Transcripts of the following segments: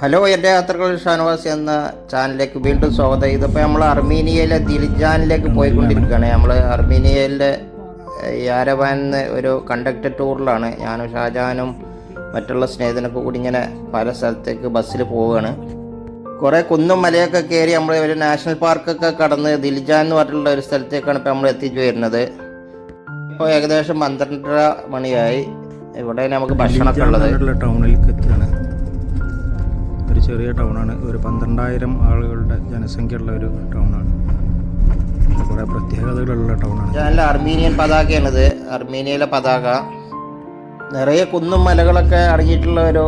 Hello, എൻ്റെ യാത്രകൾ ഷാനവാസ് എന്ന ചാനലിലേക്ക് വീണ്ടും സ്വാഗതം. ഇതിപ്പോൾ നമ്മൾ അർമീനിയയിലെ ദിൽജാനിലേക്ക് പോയിക്കൊണ്ടിരിക്കുകയാണ്. നമ്മൾ അർമീനിയയിലെ യാരവാനിന്ന് ഒരു കണ്ടക്ടർ ടൂറിലാണ്. ഞാനും ഷാജാനും മറ്റുള്ള സ്നേഹിതനൊക്കെ കൂടി ഇങ്ങനെ പല സ്ഥലത്തേക്ക് ബസ്സിൽ പോവുകയാണ്. കുറേ കുന്നും മലയൊക്കെ കയറി നമ്മൾ ഒരു നാഷണൽ പാർക്കൊക്കെ കടന്ന് ദിൽജാൻ എന്ന് പറഞ്ഞിട്ടുള്ള ഒരു സ്ഥലത്തേക്കാണ് ഇപ്പോൾ നമ്മൾ എത്തിച്ചു വരുന്നത്. ഇപ്പോൾ ഏകദേശം 12:30 മണിയായി. ഇവിടെ നമുക്ക് ഭക്ഷണമൊക്കെ ഉള്ളത്. ടൗണിലേക്ക് എത്തുകയാണ്. ഒരു ചെറിയ ടൗണാണ്. ഒരു 12,000 ആളുകളുടെ ജനസംഖ്യയുള്ള ഒരു ടൗണാണ്. കുറേ പ്രത്യേകതകളുള്ള ടൗണാണ്. നല്ല അർമീനിയൻ പതാകയാണിത്. അർമീനിയയിലെ പതാക നിറയെ കുന്നും മലകളൊക്കെ അടങ്ങിയിട്ടുള്ള ഒരു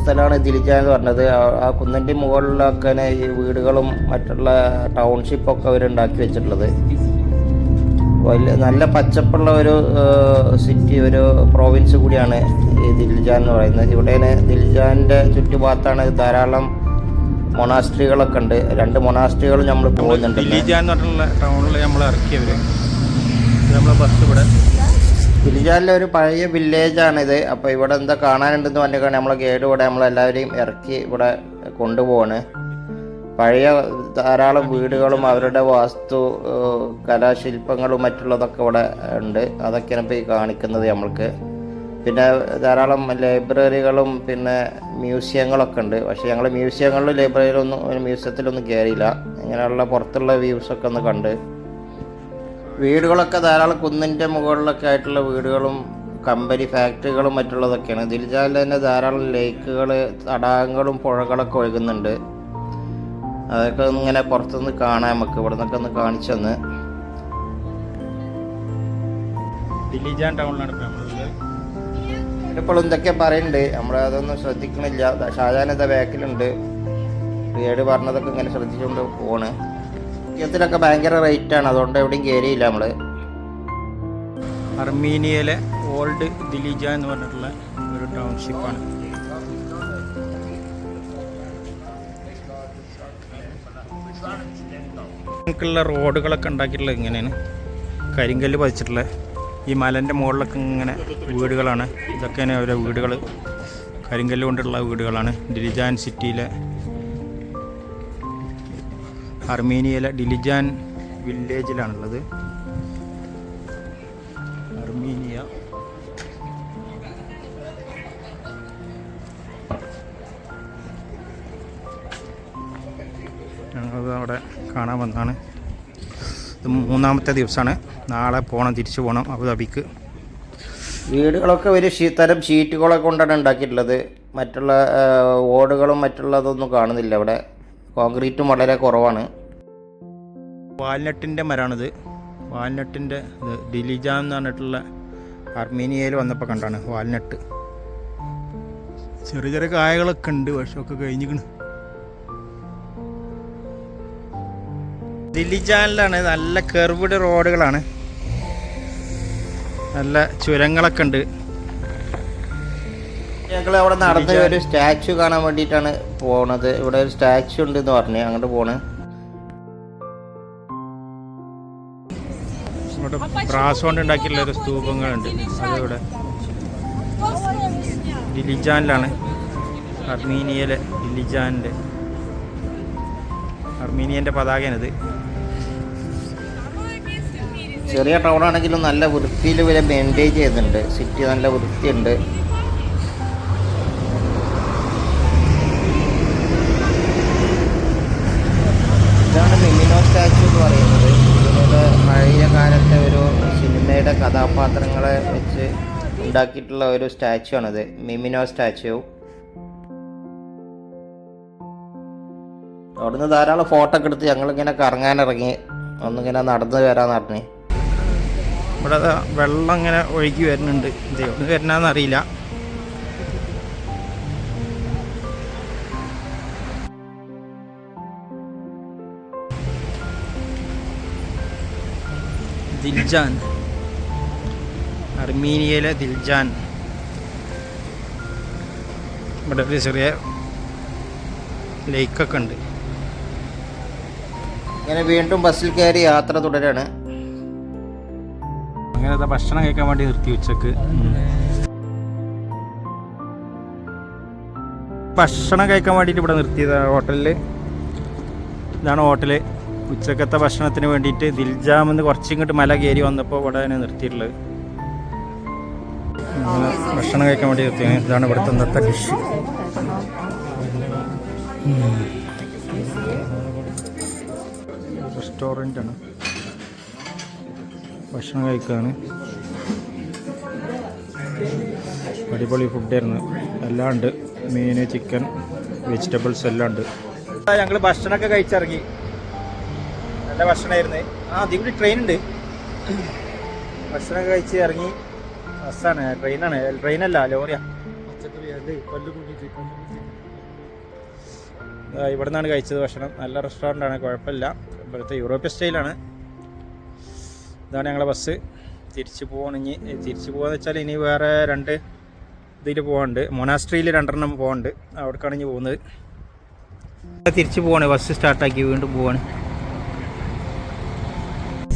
സ്ഥലമാണ് ദിൽജാൻ എന്ന് പറഞ്ഞത്. ആ കുന്നിൻ്റെ മുകളിലൊക്കെ ഈ വീടുകളും മറ്റുള്ള ടൗൺഷിപ്പൊക്കെ അവരുണ്ടാക്കി വെച്ചിട്ടുള്ളത്. വലിയ നല്ല പച്ചപ്പുള്ള ഒരു സിറ്റി, ഒരു പ്രോവിൻസ് കൂടിയാണ് ഈ ദിൽജാൻ എന്ന് പറയുന്നത്. ഇവിടെ ദിൽജാൻ്റെ ചുറ്റുഭാഗത്താണ് ധാരാളം മൊണാസ്ട്രികളൊക്കെ ഉണ്ട്. 2 മൊണാസ്ട്രികൾ നമ്മൾ പോകുന്നുണ്ട്. ദിൽജാൻ എന്ന് പറഞ്ഞിട്ടുള്ള ടൗണിൽ നമ്മൾ ഇറക്കിയവർ നമ്മളെ ബസ് ഇവിടെ ദിൽജാനിലെ ഒരു പഴയ വില്ലേജാണിത്. അപ്പോൾ ഇവിടെ എന്താ കാണാനുണ്ടെന്ന് പറഞ്ഞാൽ നമ്മളെ ഗൈഡ് ഇവിടെ നമ്മളെല്ലാവരെയും ഇറക്കി ഇവിടെ കൊണ്ടുപോവാണ്. പഴയ ധാരാളം വീടുകളും അവരുടെ വാസ്തു കലാശില്പങ്ങളും മറ്റുള്ളതൊക്കെ ഇവിടെ ഉണ്ട്. അതൊക്കെയാണ് ഇപ്പോൾ ഈ കാണിക്കുന്നത് നമ്മൾക്ക്. പിന്നെ ധാരാളം ലൈബ്രറികളും പിന്നെ മ്യൂസിയങ്ങളൊക്കെ ഉണ്ട്. പക്ഷേ ഞങ്ങൾ മ്യൂസിയങ്ങളിലും മ്യൂസിയത്തിലൊന്നും കയറിയില്ല. ഇങ്ങനെയുള്ള പുറത്തുള്ള വ്യൂസൊക്കെ ഒന്ന് കണ്ട്. വീടുകളൊക്കെ ധാരാളം കുന്നിൻ്റെ മുകളിലൊക്കെ ആയിട്ടുള്ള വീടുകളും കമ്പനി ഫാക്ടറികളും മറ്റുള്ളതൊക്കെയാണ്. ദിൽജാനിൽ തന്നെ ധാരാളം ലേക്കുകൾ, തടാകങ്ങളും പുഴകളൊക്കെ ഒഴുകുന്നുണ്ട്. അതൊക്കെ ഇങ്ങനെ പുറത്തുനിന്ന് കാണാൻ നമുക്ക് ഇവിടെ നിന്നൊക്കെ ഒന്ന് കാണിച്ചു തന്ന്. ദിൽജാൻ ടൗണിലാണ് ഇപ്പോൾ എന്തൊക്കെ പറയുന്നുണ്ട്, നമ്മളതൊന്നും ശ്രദ്ധിക്കണില്ല. ഷാജാനത്തെ ബാക്കിലുണ്ട്. ഗൈഡ് പറഞ്ഞതൊക്കെ ഇങ്ങനെ ശ്രദ്ധിച്ചുകൊണ്ട് പോണ്. ത്തിലൊക്കെ ഭയങ്കര റേറ്റാണ്, അതുകൊണ്ട് എവിടെയും കയറിയില്ല നമ്മൾ. അർമീനിയയിലെ ഓൾഡ് ദിൽജാൻ എന്ന് പറഞ്ഞിട്ടുള്ള ഒരു ടൗൺഷിപ്പാണ്. ുള്ള റോഡുകളൊക്കെ ഉണ്ടാക്കിയിട്ടുള്ളത് ഇങ്ങനെയാണ്. കരിങ്കല്ല് പതിച്ചിട്ടുള്ള ഈ മലൻ്റെ മുകളിലൊക്കെ ഇങ്ങനെ വീടുകളാണ്. ഇതൊക്കെയാണ് ഓരോ വീടുകൾ, കരിങ്കല്ല് കൊണ്ടുള്ള വീടുകളാണ്. ദിൽജാൻ സിറ്റിയിലെ അർമീനിയയിലെ ദിൽജാൻ വില്ലേജിലാണുള്ളത്. അർമീനിയ ഞങ്ങളത് അവിടെ കാണാൻ വന്നതാണ്. ഇത് 3ാമത്തെ ദിവസമാണ്. നാളെ പോകണം, തിരിച്ചു പോകണം അബുദാബിക്ക്. വീടുകളൊക്കെ ഒരു തരം ഷീറ്റുകളൊക്കെ കൊണ്ടാണ് ഉണ്ടാക്കിയിട്ടുള്ളത്. മറ്റുള്ള ഓടുകളും മറ്റുള്ളതൊന്നും കാണുന്നില്ല ഇവിടെ. കോൺക്രീറ്റും വളരെ കുറവാണ്. വാൽനട്ടിൻ്റെ മരമാണിത്. വാൽനട്ടിൻ്റെ ഇത് ദിൽജാൻ എന്ന് പറഞ്ഞിട്ടുള്ള അർമീനിയയിൽ വന്നപ്പോൾ കണ്ടാണ് വാൽനട്ട്. ചെറിയ ചെറിയ കായകളൊക്കെ ഉണ്ട്, പക്ഷെ ഒക്കെ കഴിഞ്ഞിക്കണ്. ദിൽജാനിലാണ് നല്ല കർവ്ഡ് റോഡുകളാണ്, നല്ല ചുരങ്ങളൊക്കെ ഉണ്ട്. ഞങ്ങൾ അവിടെ നടന്ന് ഒരു സ്റ്റാച്ചു കാണാൻ വേണ്ടിയിട്ടാണ് പോണത്. ഇവിടെ ഒരു സ്റ്റാച്ചു ഉണ്ട് എന്ന് പറഞ്ഞ് അങ്ങോട്ട് പോണ്. ഇവിടെ ബ്രാസ് കൊണ്ട് ഉണ്ടാക്കിയിട്ടുള്ള ഒരു സ്തൂപങ്ങളുണ്ട്. അതിവിടെ ദിൽജാനിലാണ്. അർമീനിയയിലെ അർമീനിയൻ്റെ പതാകയാണിത്. ചെറിയ ടൗൺ ആണെങ്കിലും നല്ല വൃത്തിയിൽ വരെ മെയിൻറ്റെയിൻ ചെയ്യുന്നുണ്ട്. സിറ്റി നല്ല വൃത്തിയുണ്ട്. ഇതാണ് മിമിനോ സ്റ്റാച്ചു എന്ന് പറയുന്നത്. ഇതുപോലെ പഴയ കാലത്തെ ഒരു സിനിമയുടെ കഥാപാത്രങ്ങളെ വെച്ച് ഉണ്ടാക്കിയിട്ടുള്ള ഒരു സ്റ്റാച്ചു ആണിത്, മിമിനോ സ്റ്റാച്ചു. അവിടുന്ന് ധാരാളം ഫോട്ടോ ഒക്കെ എടുത്ത് ഞങ്ങളിങ്ങനെ കറങ്ങാനിറങ്ങി. ഒന്നിങ്ങനെ നടന്ന് വരാമെന്ന് പറഞ്ഞ്. ഇവിടെ വെള്ളം ഇങ്ങനെ ഒഴുകി വരുന്നുണ്ട്. ഇത് എവിടെ വരുന്നതെന്നറിയില്ല. ദിൽജാൻ, അർമീനിയയിലെ ദിൽജാൻ. ഇവിടെ ഒരു ചെറിയ ലേക്കൊക്കെ ഉണ്ട്. ഇങ്ങനെ വീണ്ടും ബസ്സിൽ കയറി യാത്ര തുടരാണ്. അങ്ങനെ ഭക്ഷണം കഴിക്കാൻ വേണ്ടി നിർത്തി ഉച്ചക്ക്. ഭക്ഷണം കഴിക്കാൻ വേണ്ടിയിട്ട് ഇവിടെ നിർത്തിയതാണ് ഹോട്ടലിൽ. ഇതാണ് ഹോട്ടല്. ഉച്ചക്കത്തെ ഭക്ഷണത്തിന് വേണ്ടിയിട്ട് ദിൽജാമെന്ന് കുറച്ചിങ്ങോട്ട് മല കയറി വന്നപ്പോൾ ഇവിടെ നിർത്തിയിട്ടുള്ളത്. ഭക്ഷണം കഴിക്കാൻ വേണ്ടി നിർത്തിയത്. ഇതാണ് ഇവിടുത്തെ ഇന്നത്തെ ഡിഷ്. റെസ്റ്റോറൻ്റാണ്. ഭക്ഷണം കഴിക്കുകയാണ്. അടിപൊളി ഫുഡായിരുന്നു. എല്ലാം ഉണ്ട്. മീൻ, ചിക്കൻ, വെജിറ്റബിൾസ് എല്ലാം ഉണ്ട്. ഞങ്ങൾ ഭക്ഷണമൊക്കെ കഴിച്ചിറങ്ങി. നല്ല ഭക്ഷണമായിരുന്നു. അതികൂടി ട്രെയിൻ ഉണ്ട്. ഭക്ഷണമൊക്കെ കഴിച്ച് ഇറങ്ങി. ബസ്സാണ്, ട്രെയിനല്ല ലോറിയാ. ഇവിടെ നിന്നാണ് കഴിച്ചത് ഭക്ഷണം. നല്ല റെസ്റ്റോറൻ്റാണ്, കുഴപ്പമില്ല. ഇവിടുത്തെ യൂറോപ്യൻ സ്റ്റൈലാണ്. ഇതാണ് ഞങ്ങളെ ബസ്. തിരിച്ചു പോകാന്ന് വെച്ചാൽ ഇനി വേറെ 2 ഇതിൽ പോകാനുണ്ട്. മൊനാസ്ട്രിയിൽ 2 പോകാനുണ്ട്. അവിടേക്കാണ് ഇനി പോകുന്നത്. തിരിച്ചു പോവാണ്. ബസ് സ്റ്റാർട്ടാക്കി വീണ്ടും പോവാണ്.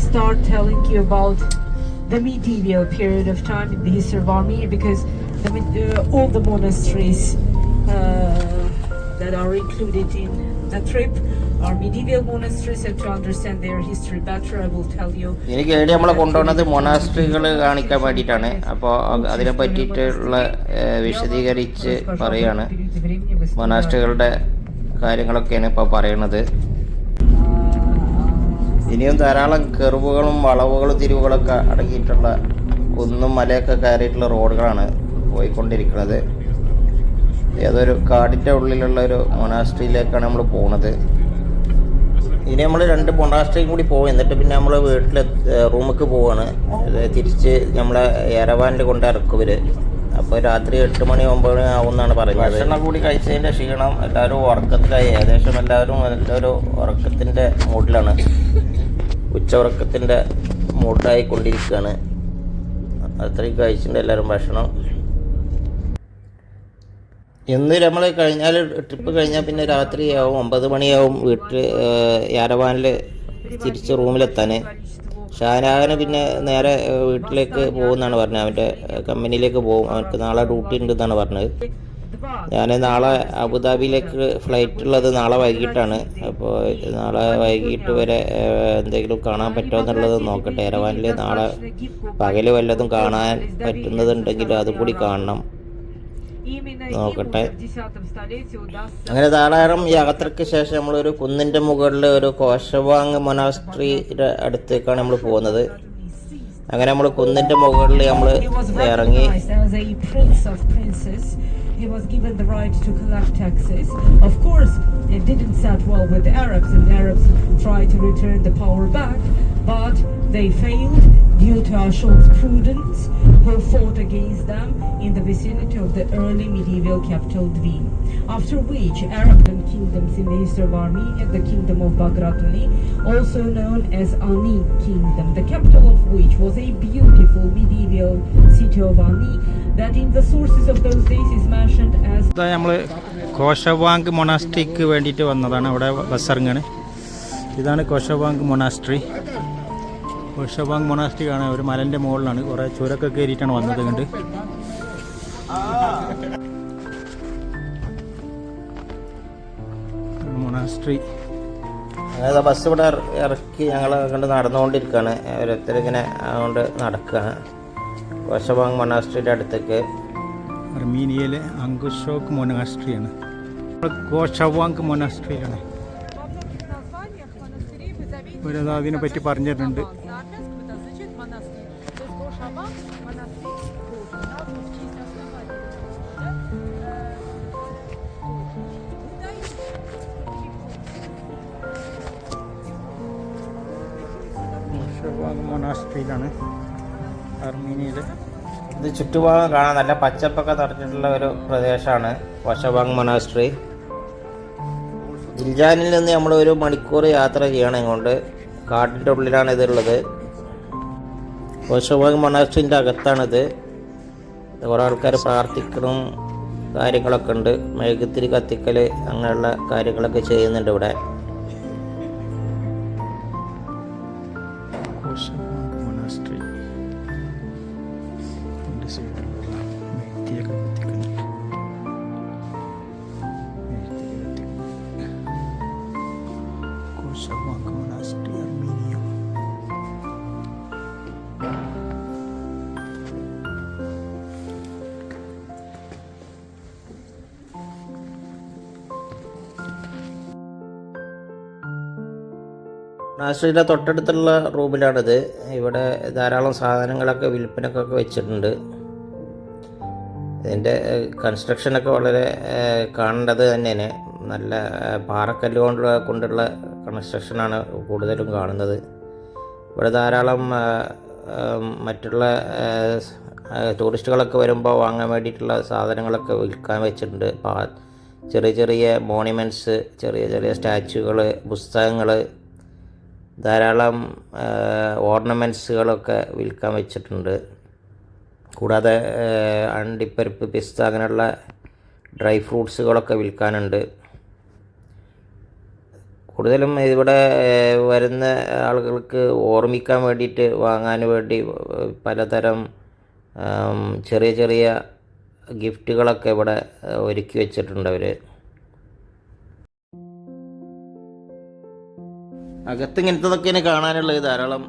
Start telling you about the medieval period of time in the history of Armenia, because all the monasteries that are included in the trip are medieval monasteries, and to understand their history better I will tell you. എനിക്ക് വേണ്ടി നമ്മളെ കൊണ്ടുപോകുന്നത് മൊനാസ്ട്രികൾ കാണിക്കാൻ വേണ്ടിയിട്ടാണ്. അപ്പോൾ അതിനെ പറ്റിയിട്ടുള്ള വിശദീകരിച്ച് പറയാണ്. മൊനാസ്ട്രികളുടെ കാര്യങ്ങളൊക്കെയാണ് ഇപ്പോൾ പറയുന്നത്. ഇനിയും ധാരാളം കെർവുകളും വളവുകളും തിരിവുകളൊക്കെ അടങ്ങിയിട്ടുള്ള കുന്നും മലയൊക്കെ കയറിയിട്ടുള്ള റോഡുകളാണ് പോയിക്കൊണ്ടിരിക്കുന്നത്. ഏതൊരു കാടിൻ്റെ ഉള്ളിലുള്ള ഒരു മൊനാസ്ട്രിയിലേക്കാണ് നമ്മൾ പോകുന്നത്. ഇനി നമ്മൾ 2 മൊനാസ്ട്രിയും കൂടി പോകും. എന്നിട്ട് പിന്നെ നമ്മൾ വീട്ടിൽ റൂമിലേക്ക് പോവാണ്. തിരിച്ച് നമ്മളെ യെരവാനിൽ കൊണ്ട് ഇറക്കുവർ. അപ്പോൾ രാത്രി 8 മണി 9 മണി ആവും എന്നാണ് പറയുന്നത്. ഭക്ഷണം കൂടി കഴിച്ചതിൻ്റെ ക്ഷീണം എല്ലാവരും ഉറക്കത്തിലായി. ഏകദേശം എല്ലാവരും ഉറക്കത്തിൻ്റെ മൂഡിലാണ്. ഉച്ച ഉറക്കത്തിൻ്റെ മൂഡിലായിക്കൊണ്ടിരിക്കുകയാണ്. അത്രയും കഴിച്ചിട്ടുണ്ട് എല്ലാവരും ഭക്ഷണം. ഇന്ന് നമ്മൾ ട്രിപ്പ് കഴിഞ്ഞാൽ പിന്നെ രാത്രിയാവും, 9 മണിയാവും വീട്ടിൽ യാരവാനിൽ തിരിച്ച് റൂമിലെത്താൻ. ഷാനാഹന് പിന്നെ നേരെ വീട്ടിലേക്ക് പോകുമെന്നാണ് പറഞ്ഞത്. അവൻ്റെ കമ്പനിയിലേക്ക് പോകും. അവർക്ക് നാളെ ഡ്യൂട്ടി ഉണ്ടെന്നാണ് പറഞ്ഞത്. ഞാൻ നാളെ അബുദാബിയിലേക്ക് ഫ്ലൈറ്റ് ഉള്ളത് നാളെ വൈകിട്ടാണ്. അപ്പോൾ നാളെ വൈകിട്ട് വരെ എന്തെങ്കിലും കാണാൻ പറ്റുമോ എന്നുള്ളത് നോക്കട്ടെ. യെരവാനിൽ നാളെ പകൽ വല്ലതും കാണാൻ പറ്റുന്നതുണ്ടെങ്കിൽ അതും കൂടി കാണണം, നോക്കട്ടെ. അങ്ങനെ ധാരാളം യാത്രയ്ക്ക് ശേഷം നമ്മളൊരു കുന്നിൻ്റെ മുകളിൽ ഒരു കോശവാങ് മൊനാസ്ട്രിയുടെ അടുത്തേക്കാണ് നമ്മൾ പോകുന്നത്. അങ്ങനെ നമ്മൾ കുന്നിൻ്റെ മുകളിൽ നമ്മൾ ഇറങ്ങി. He was given the right to collect taxes. Of course, it didn't sit well with the Arabs, and the Arabs tried to return the power back, but they failed due to Ashot's prudence, who fought against them in the vicinity of the early medieval capital Dvin. After which, Arab kingdoms in the east of Armenia, the kingdom of Bagratuni, also known as Ani Kingdom, the capital of which was a beautiful medieval city of Ani, that in the sources of those days is mentioned as. നമ്മൾ കോശവാങ് മൊനാസ്ട്രിക്ക് വേണ്ടിയിട്ട് വന്നതാണ്. അവിടെ bus ഇറങ്ങാണ്. ഇതാണ് കോശവാങ് monastery. കോശവാങ് monastery ആണ് ഒരു മലൻ്റെ മുകളിലാണ്. കുറേ ചുരമൊക്കെ കയറിയിട്ടാണ് വന്നത്. കണ്ട് മൊനാസ്ട്രി. അതായത് ബസ് ഇവിടെ ഇറക്കി ഞങ്ങൾ കണ്ട് നടന്നുകൊണ്ടിരിക്കുകയാണ്. ഓരോരുത്തരിങ്ങനെ അതുകൊണ്ട് നടക്കുകയാണ് കോശവാങ് മൊനാസ്ട്രിയുടെ അടുത്തേക്ക്. അർമീനിയയിലെ അങ്കുഷോക്ക് മൊനാസ്ട്രിയാണ്. കോശവാങ് മൊനാസ്ട്രിയാണ്. ഒരു അതിനെ പറ്റി പറഞ്ഞിട്ടുണ്ട്. മൊനാസ്ട്രിയിലാണ് അർമീനിയയിൽ. ഇത് ചുറ്റുഭാഗം കാണാൻ നല്ല പച്ചപ്പൊക്കെ നിറഞ്ഞിട്ടുള്ള ഒരു പ്രദേശമാണ് കോശവാങ് മൊനാസ്ട്രി. ദിൽജാനിൽ നിന്ന് നമ്മൾ 1 മണിക്കൂർ യാത്ര ചെയ്യണം. ഇങ്ങോട്ട് കാട്ടിൻ്റെ ഉള്ളിലാണ് ഇതുള്ളത്. കോശവാങ് മൊനാസ്ട്രിൻ്റെ അകത്താണിത്. കുറേ ആൾക്കാർ പ്രാർത്ഥിക്കണം കാര്യങ്ങളൊക്കെ ഉണ്ട്. മെഴുകുതിരി കത്തിക്കൽ അങ്ങനെയുള്ള കാര്യങ്ങളൊക്കെ ചെയ്യുന്നുണ്ട് ഇവിടെ. മൊനാസ്ട്രിയുടെ തൊട്ടടുത്തുള്ള റൂമിലാണിത്. ഇവിടെ ധാരാളം സാധനങ്ങളൊക്കെ വിൽപ്പനക്കൊക്കെ വെച്ചിട്ടുണ്ട്. ഇതിൻ്റെ കൺസ്ട്രക്ഷനൊക്കെ വളരെ കാണേണ്ടത് തന്നെയാണ്. നല്ല പാറക്കല്ല് കൊണ്ടുള്ള കൺസ്ട്രക്ഷനാണ് കൂടുതലും കാണുന്നത്. ഇവിടെ ധാരാളം മറ്റുള്ള ടൂറിസ്റ്റുകളൊക്കെ വരുമ്പോൾ വാങ്ങാൻ വേണ്ടിയിട്ടുള്ള സാധനങ്ങളൊക്കെ വിൽക്കാൻ വെച്ചിട്ടുണ്ട്. ചെറിയ ചെറിയ മോണിമെൻറ്റ്സ്, ചെറിയ ചെറിയ സ്റ്റാച്യുകൾ, പുസ്തകങ്ങൾ, ധാരാളം ഓർണമെൻറ്റ്സുകളൊക്കെ വിൽക്കാൻ വെച്ചിട്ടുണ്ട്. കൂടാതെ അണ്ടിപ്പരിപ്പ്, പിസ്ത അങ്ങനെയുള്ള ഡ്രൈ ഫ്രൂട്ട്സുകളൊക്കെ വിൽക്കാനുണ്ട്. കൂടുതലും ഇവിടെ വരുന്ന ആളുകൾക്ക് ഓർമ്മിക്കാൻ വേണ്ടിയിട്ട് വാങ്ങാൻ വേണ്ടി പലതരം ചെറിയ ചെറിയ ഗിഫ്റ്റുകളൊക്കെ ഇവിടെ ഒരുക്കി വെച്ചിട്ടുണ്ട് അവർ. അകത്ത് ഇങ്ങനത്തതൊക്കെയാണ് കാണാനുള്ളത്. ധാരാളം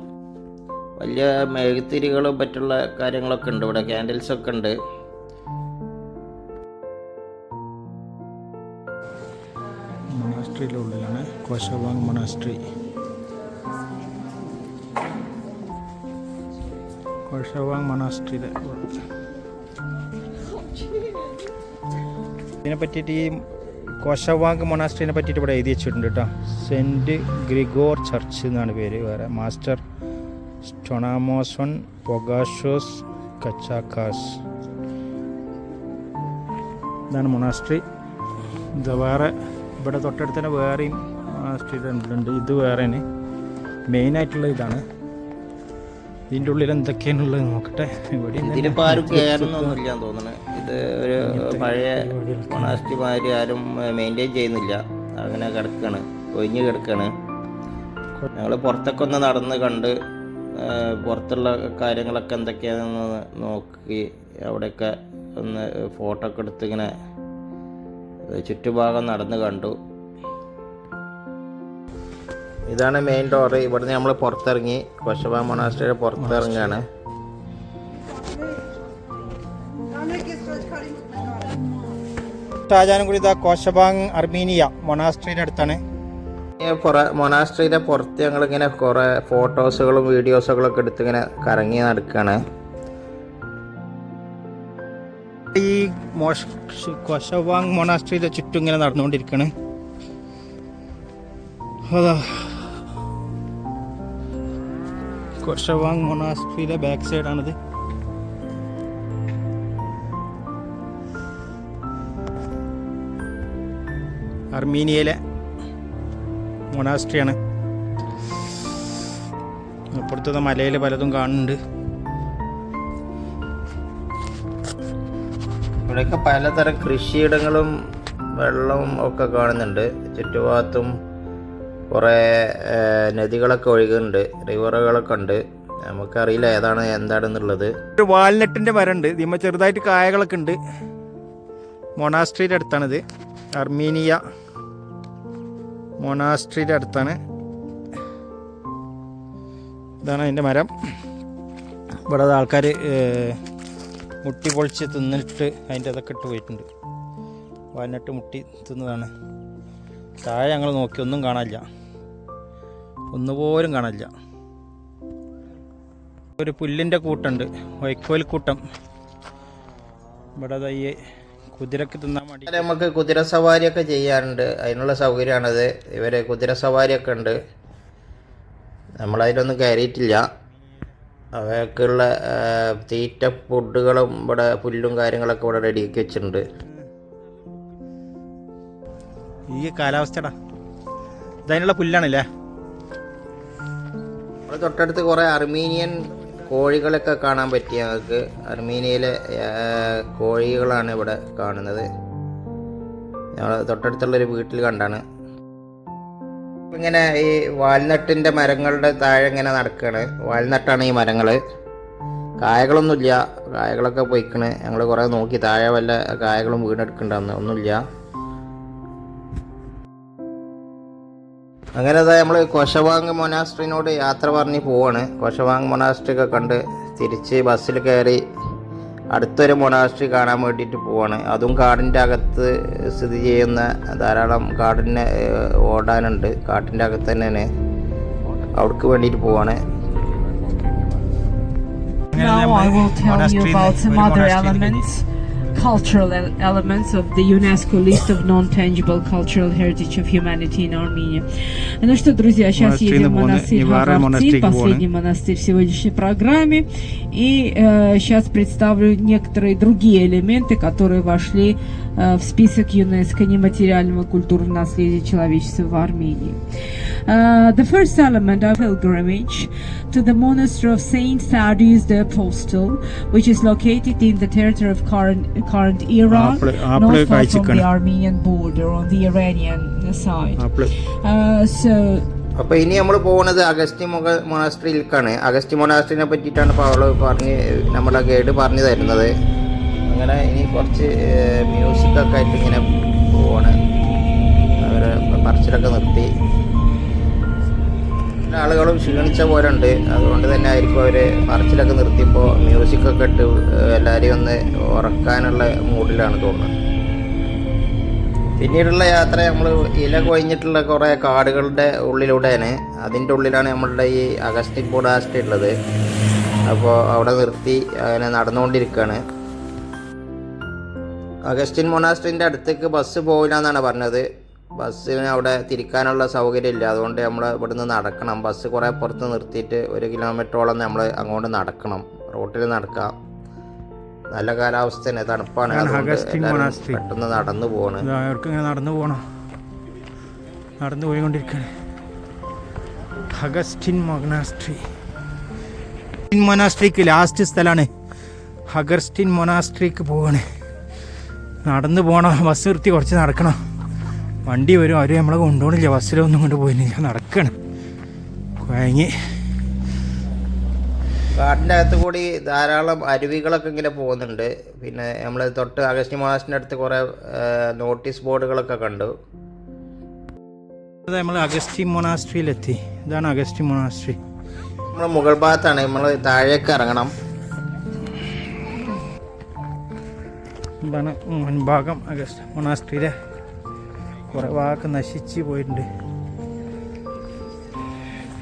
വലിയ മെഴുകുതിരികളും മറ്റുള്ള കാര്യങ്ങളൊക്കെ ഉണ്ട്. ഇവിടെ ക്യാൻഡിൽസൊക്കെ ഉണ്ട്. മൊനാസ്ട്രിയുടെ ഉള്ളിലാണ് കോശവാങ് മൊനാസ്ട്രി. കോശവാങ് മൊനാസ്ട്രിയുടെ ഇതിനെ പറ്റിയിട്ട്, ഈ കോശവാങ് മൊനാസ്ട്രിനെ പറ്റിയിട്ട് ഇവിടെ എഴുതി വെച്ചിട്ടുണ്ട് കേട്ടോ. സെൻറ്റ് ഗ്രിഗോർ ചർച്ച് എന്നാണ് പേര്. വേറെ മാസ്റ്റർ സ്റ്റൊണാമോസൺ പൊഗാഷോസ് കച്ചാക്കാസ്. ഇതാണ് മൊനാസ്ട്രി. ഇത് വേറെ ഇവിടെ തൊട്ടടുത്ത് തന്നെ വേറെയും മൊനാസ്ട്രി ഉണ്ട്. ഇത് വേറെയാണ് മെയിനായിട്ടുള്ള ഇതാണ്. ഇതിൻ്റെ ഉള്ളിൽ എന്തൊക്കെയാണുള്ളത് നോക്കട്ടെ. ഇതിലിപ്പോൾ ആരും കയറുന്നൊന്നുമില്ല തോന്നുന്നു. ഇത് ഒരു പഴയ മൊനാസ്ട്രി മാതിരി ആരും മെയിൻറ്റെയിൻ ചെയ്യുന്നില്ല. അങ്ങനെ കിടക്കുകയാണ്, ഒഴിഞ്ഞ് കിടക്കുകയാണ്. ഞങ്ങൾ പുറത്തൊക്കെ ഒന്ന് നടന്ന് കണ്ട് പുറത്തുള്ള കാര്യങ്ങളൊക്കെ എന്തൊക്കെയാണെന്ന് നോക്കി അവിടെയൊക്കെ ഒന്ന് ഫോട്ടോ ഒക്കെ എടുത്ത് ഇങ്ങനെ ചുറ്റുഭാഗം നടന്ന് കണ്ടു. ഇതാണ് മെയിൻ ഡോറ്. ഇവിടുന്ന് നമ്മൾ പുറത്തിറങ്ങി കോശവാങ് മൊനാസ്ട്രിയുടെ പുറത്തിറങ്ങുകയാണ്. ഷാജാനുകൂടി ഇതാ കോശവാങ് അർമീനിയ മൊനാസ്ട്രിയുടെ അടുത്താണ്. മൊനാസ്ട്രിയുടെ പുറത്ത് ഞങ്ങളിങ്ങനെ കുറേ ഫോട്ടോസുകളും വീഡിയോസുകളൊക്കെ എടുത്ത് ഇങ്ങനെ കറങ്ങി നടക്കുകയാണ്. ഈ കോശവാങ് മൊനാസ്ട്രിയുടെ ചുറ്റും ഇങ്ങനെ നടന്നുകൊണ്ടിരിക്കുകയാണ്. അതാ കോശവാങ് മൊനാസ്ട്രിയുടെ ബാക്ക് സൈഡാണിത്. അർമീനിയയിലെ മൊനാസ്ട്രിയാണ്. അപ്പുറത്തെ മലയിൽ പലതും കാണുന്നുണ്ട്. ഇവിടെയൊക്കെ പലതരം കൃഷിയിടങ്ങളും വെള്ളവും ഒക്കെ കാണുന്നുണ്ട്. ചുറ്റുഭാഗത്തും കുറേ നദികളൊക്കെ ഒഴുകുന്നുണ്ട്, റിവറുകളൊക്കെ ഉണ്ട്. നമുക്കറിയില്ല ഏതാണ് എന്താണെന്നുള്ളത്. ഒരു വാൽനട്ടിൻ്റെ മരമുണ്ട്. ഇതിന്മേൽ ചെറുതായിട്ട് കായകളൊക്കെ ഉണ്ട്. മൊനാസ്ട്രിയുടെ അടുത്താണിത്. അർമീനിയ മൊനാസ്ട്രിയുടെ അടുത്താണ്. ഇതാണ് അതിൻ്റെ മരം. ഇവിടെ ആൾക്കാർ മുട്ടി പൊളിച്ച് തിന്നിട്ട് അതിൻ്റെ അതൊക്കെ ഇട്ട് പോയിട്ടുണ്ട്. വാൽനട്ട് മുട്ടി തിന്നതാണ്. താഴെ ഞങ്ങൾ നോക്കി ഒന്നും കാണാനില്ല, ഒന്നുപോലും കാണില്ല. ഒരു പുല്ലിൻ്റെ കൂട്ടുണ്ട്, വൈക്കോൽ കൂട്ടം. ഇവിടെ ഈ കുതിരക്ക് തിന്നാൻ വേണ്ടി നമുക്ക് കുതിര സവാരിയൊക്കെ ചെയ്യാറുണ്ട്. അതിനുള്ള സൗകര്യമാണത്. ഇവർ കുതിര സവാരിയൊക്കെ ഉണ്ട്. നമ്മളതിലൊന്നും കയറിയിട്ടില്ല. അവയ്ക്കുള്ള തീറ്റ ഫുഡുകളും ഇവിടെ പുല്ലും കാര്യങ്ങളൊക്കെ ഇവിടെ റെഡിയാക്കി വെച്ചിട്ടുണ്ട്. ഈ കാലാവസ്ഥടാ ഇതിനുള്ള പുല്ലാണല്ലേ. നമ്മൾ തൊട്ടടുത്ത് കുറേ അർമീനിയൻ കോഴികളൊക്കെ കാണാൻ പറ്റി ഞങ്ങൾക്ക്. അർമീനിയയിലെ കോഴികളാണ് ഇവിടെ കാണുന്നത്. ഞങ്ങൾ തൊട്ടടുത്തുള്ളൊരു വീട്ടിൽ കണ്ടാണ്. ഇങ്ങനെ ഈ വാൽനട്ടിൻ്റെ മരങ്ങളുടെ താഴെ ഇങ്ങനെ നടക്കുകയാണ്. വാൽനട്ടാണ് ഈ മരങ്ങൾ. കായകളൊന്നുമില്ല, കായകളൊക്കെ പോയിക്കണ്. ഞങ്ങൾ കുറേ നോക്കി, താഴെ വല്ല കായകളും വീണെടുക്കണ്ടെന്ന് ഒന്നുമില്ല. അങ്ങനെ നമ്മൾ കോശവാങ് മൊനാസ്ട്രിനോട് യാത്ര പറഞ്ഞ് പോവാണ്. കോശവാങ് മൊനാസ്ട്രി ഒക്കെ കണ്ട് തിരിച്ച് ബസ്സിൽ കയറി അടുത്തൊരു മൊനാസ്ട്രി കാണാൻ വേണ്ടിയിട്ട് പോവാണ്. അതും കാടിൻ്റെ അകത്ത് സ്ഥിതി ചെയ്യുന്ന ധാരാളം കാടിന് ഓടാനുണ്ട്. കാട്ടിൻ്റെ അകത്ത് തന്നെയാണ്. അവിടേക്ക് വേണ്ടിയിട്ട് പോവാണ്. Now I will tell you about some other elements, cultural elements of the UNESCO list of non-tangible cultural heritage of humanity in Armenia. Ну что, друзья, сейчас едем в монастырь Хагарцин, последний монастырь в сегодняшней программе. И сейчас представлю некоторые другие элементы, которые вошли в список ЮНЕСКО нематериального культурного наследия человечества в Армении. The first element of pilgrimage to the monastery of Saint Thaddeus the Apostle, which is located in the territory of current Iran, not far from the Armenian border on the Iranian side. So അപ്പോൾ ഇനി നമ്മൾ പോകുന്നത് Augustine മൊനാസ്ട്രിയിലേക്കാണ്. Augustine മൊനാസ്ട്രിനെ പറ്റിയിട്ടാണ് ഇപ്പോൾ അവൾ നമ്മുടെ guide പറഞ്ഞു തരുന്നത്. അങ്ങനെ ഇനി കുറച്ച് മ്യൂസിക്കൊക്കെ ആയിട്ട് ഇങ്ങനെ പോവാണ്. അവർ പറച്ചിലൊക്കെ നിർത്തി. ആളുകളും ക്ഷീണിച്ച പോലെ ഉണ്ട്. അതുകൊണ്ട് തന്നെ ആയിരിക്കും അവർ പറച്ചിലൊക്കെ നിർത്തിയപ്പോൾ മ്യൂസിക്കൊക്കെ ഇട്ട് എല്ലാവരെയും ഒന്ന് ഉറക്കാനുള്ള മൂഡിലാണ് തോന്നുന്നത്. പിന്നീടുള്ള യാത്ര നമ്മൾ ഇല കൊഴിഞ്ഞിട്ടുള്ള കുറേ കാടുകളുടെ ഉള്ളിലൂടെയാണ്. അതിൻ്റെ ഉള്ളിലാണ് നമ്മളുടെ ഈ അഗസ്റ്റിൻ മൊനാസ്ട്രി ഉള്ളത്. അപ്പോൾ അവിടെ നിർത്തി അങ്ങനെ നടന്നുകൊണ്ടിരിക്കുകയാണ്. അഗസ്റ്റിൻ മൊനാസ്ട്രിൻ്റെ അടുത്തേക്ക് ബസ് പോകില്ല എന്നാണ് പറഞ്ഞത്. ബസ്സിന് അവിടെ തിരിക്കാനുള്ള സൗകര്യമില്ല. അതുകൊണ്ട് നമ്മൾ ഇവിടുന്ന് നടക്കണം. ബസ് കുറേ പുറത്ത് നിർത്തിയിട്ട് 1 കിലോമീറ്ററോളം നമ്മൾ അങ്ങോട്ട് നടക്കണം. റോട്ടിൽ നടക്കാം. നല്ല കാലാവസ്ഥ തന്നെ, തണുപ്പാണ്. പെട്ടെന്ന് നടന്നു പോകണം. നടന്നു പോയിക്കൊണ്ടിരിക്കുകയാണ്. അഗസ്റ്റിൻ മൊനാസ്ട്രിക്ക് ലാസ്റ്റ് സ്ഥലമാണ്. അഗസ്റ്റിൻ മൊനാസ്ട്രിക്ക് പോവാണ്. നടന്നു പോകണം. ബസ് നിർത്തി കുറച്ച് നടക്കണം. വണ്ടി വരും. അവർ നമ്മളെ കൊണ്ടുപോകണില്ല. ബസ്സിലൊന്നും കൊണ്ട് പോയില്ല. നടക്കണം. കുഴങ്ങി. കാടിൻ്റെ അകത്ത് കൂടി ധാരാളം അരുവികളൊക്കെ ഇങ്ങനെ പോകുന്നുണ്ട്. പിന്നെ നമ്മൾ തൊട്ട് അഗസ്റ്റിൻ മൊനാസ്ട്രിൻ്റെ അടുത്ത് കുറേ നോട്ടീസ് ബോർഡുകളൊക്കെ കണ്ടു. നമ്മൾ അഗസ്റ്റിൻ മൊനാസ്ട്രിയിലെത്തി. ഇതാണ് അഗസ്റ്റിൻ മൊനാസ്ട്രി. നമ്മൾ മുകൾ ഭാഗത്താണ്. നമ്മൾ താഴേക്ക് ഇറങ്ങണം. ഇതാണ് മുൻഭാഗം അഗസ്റ്റിൻ മൊനാസ്ട്രിയിലെ. കുറേ ഭാഗമൊക്കെ നശിച്ച് പോയിട്ടുണ്ട്.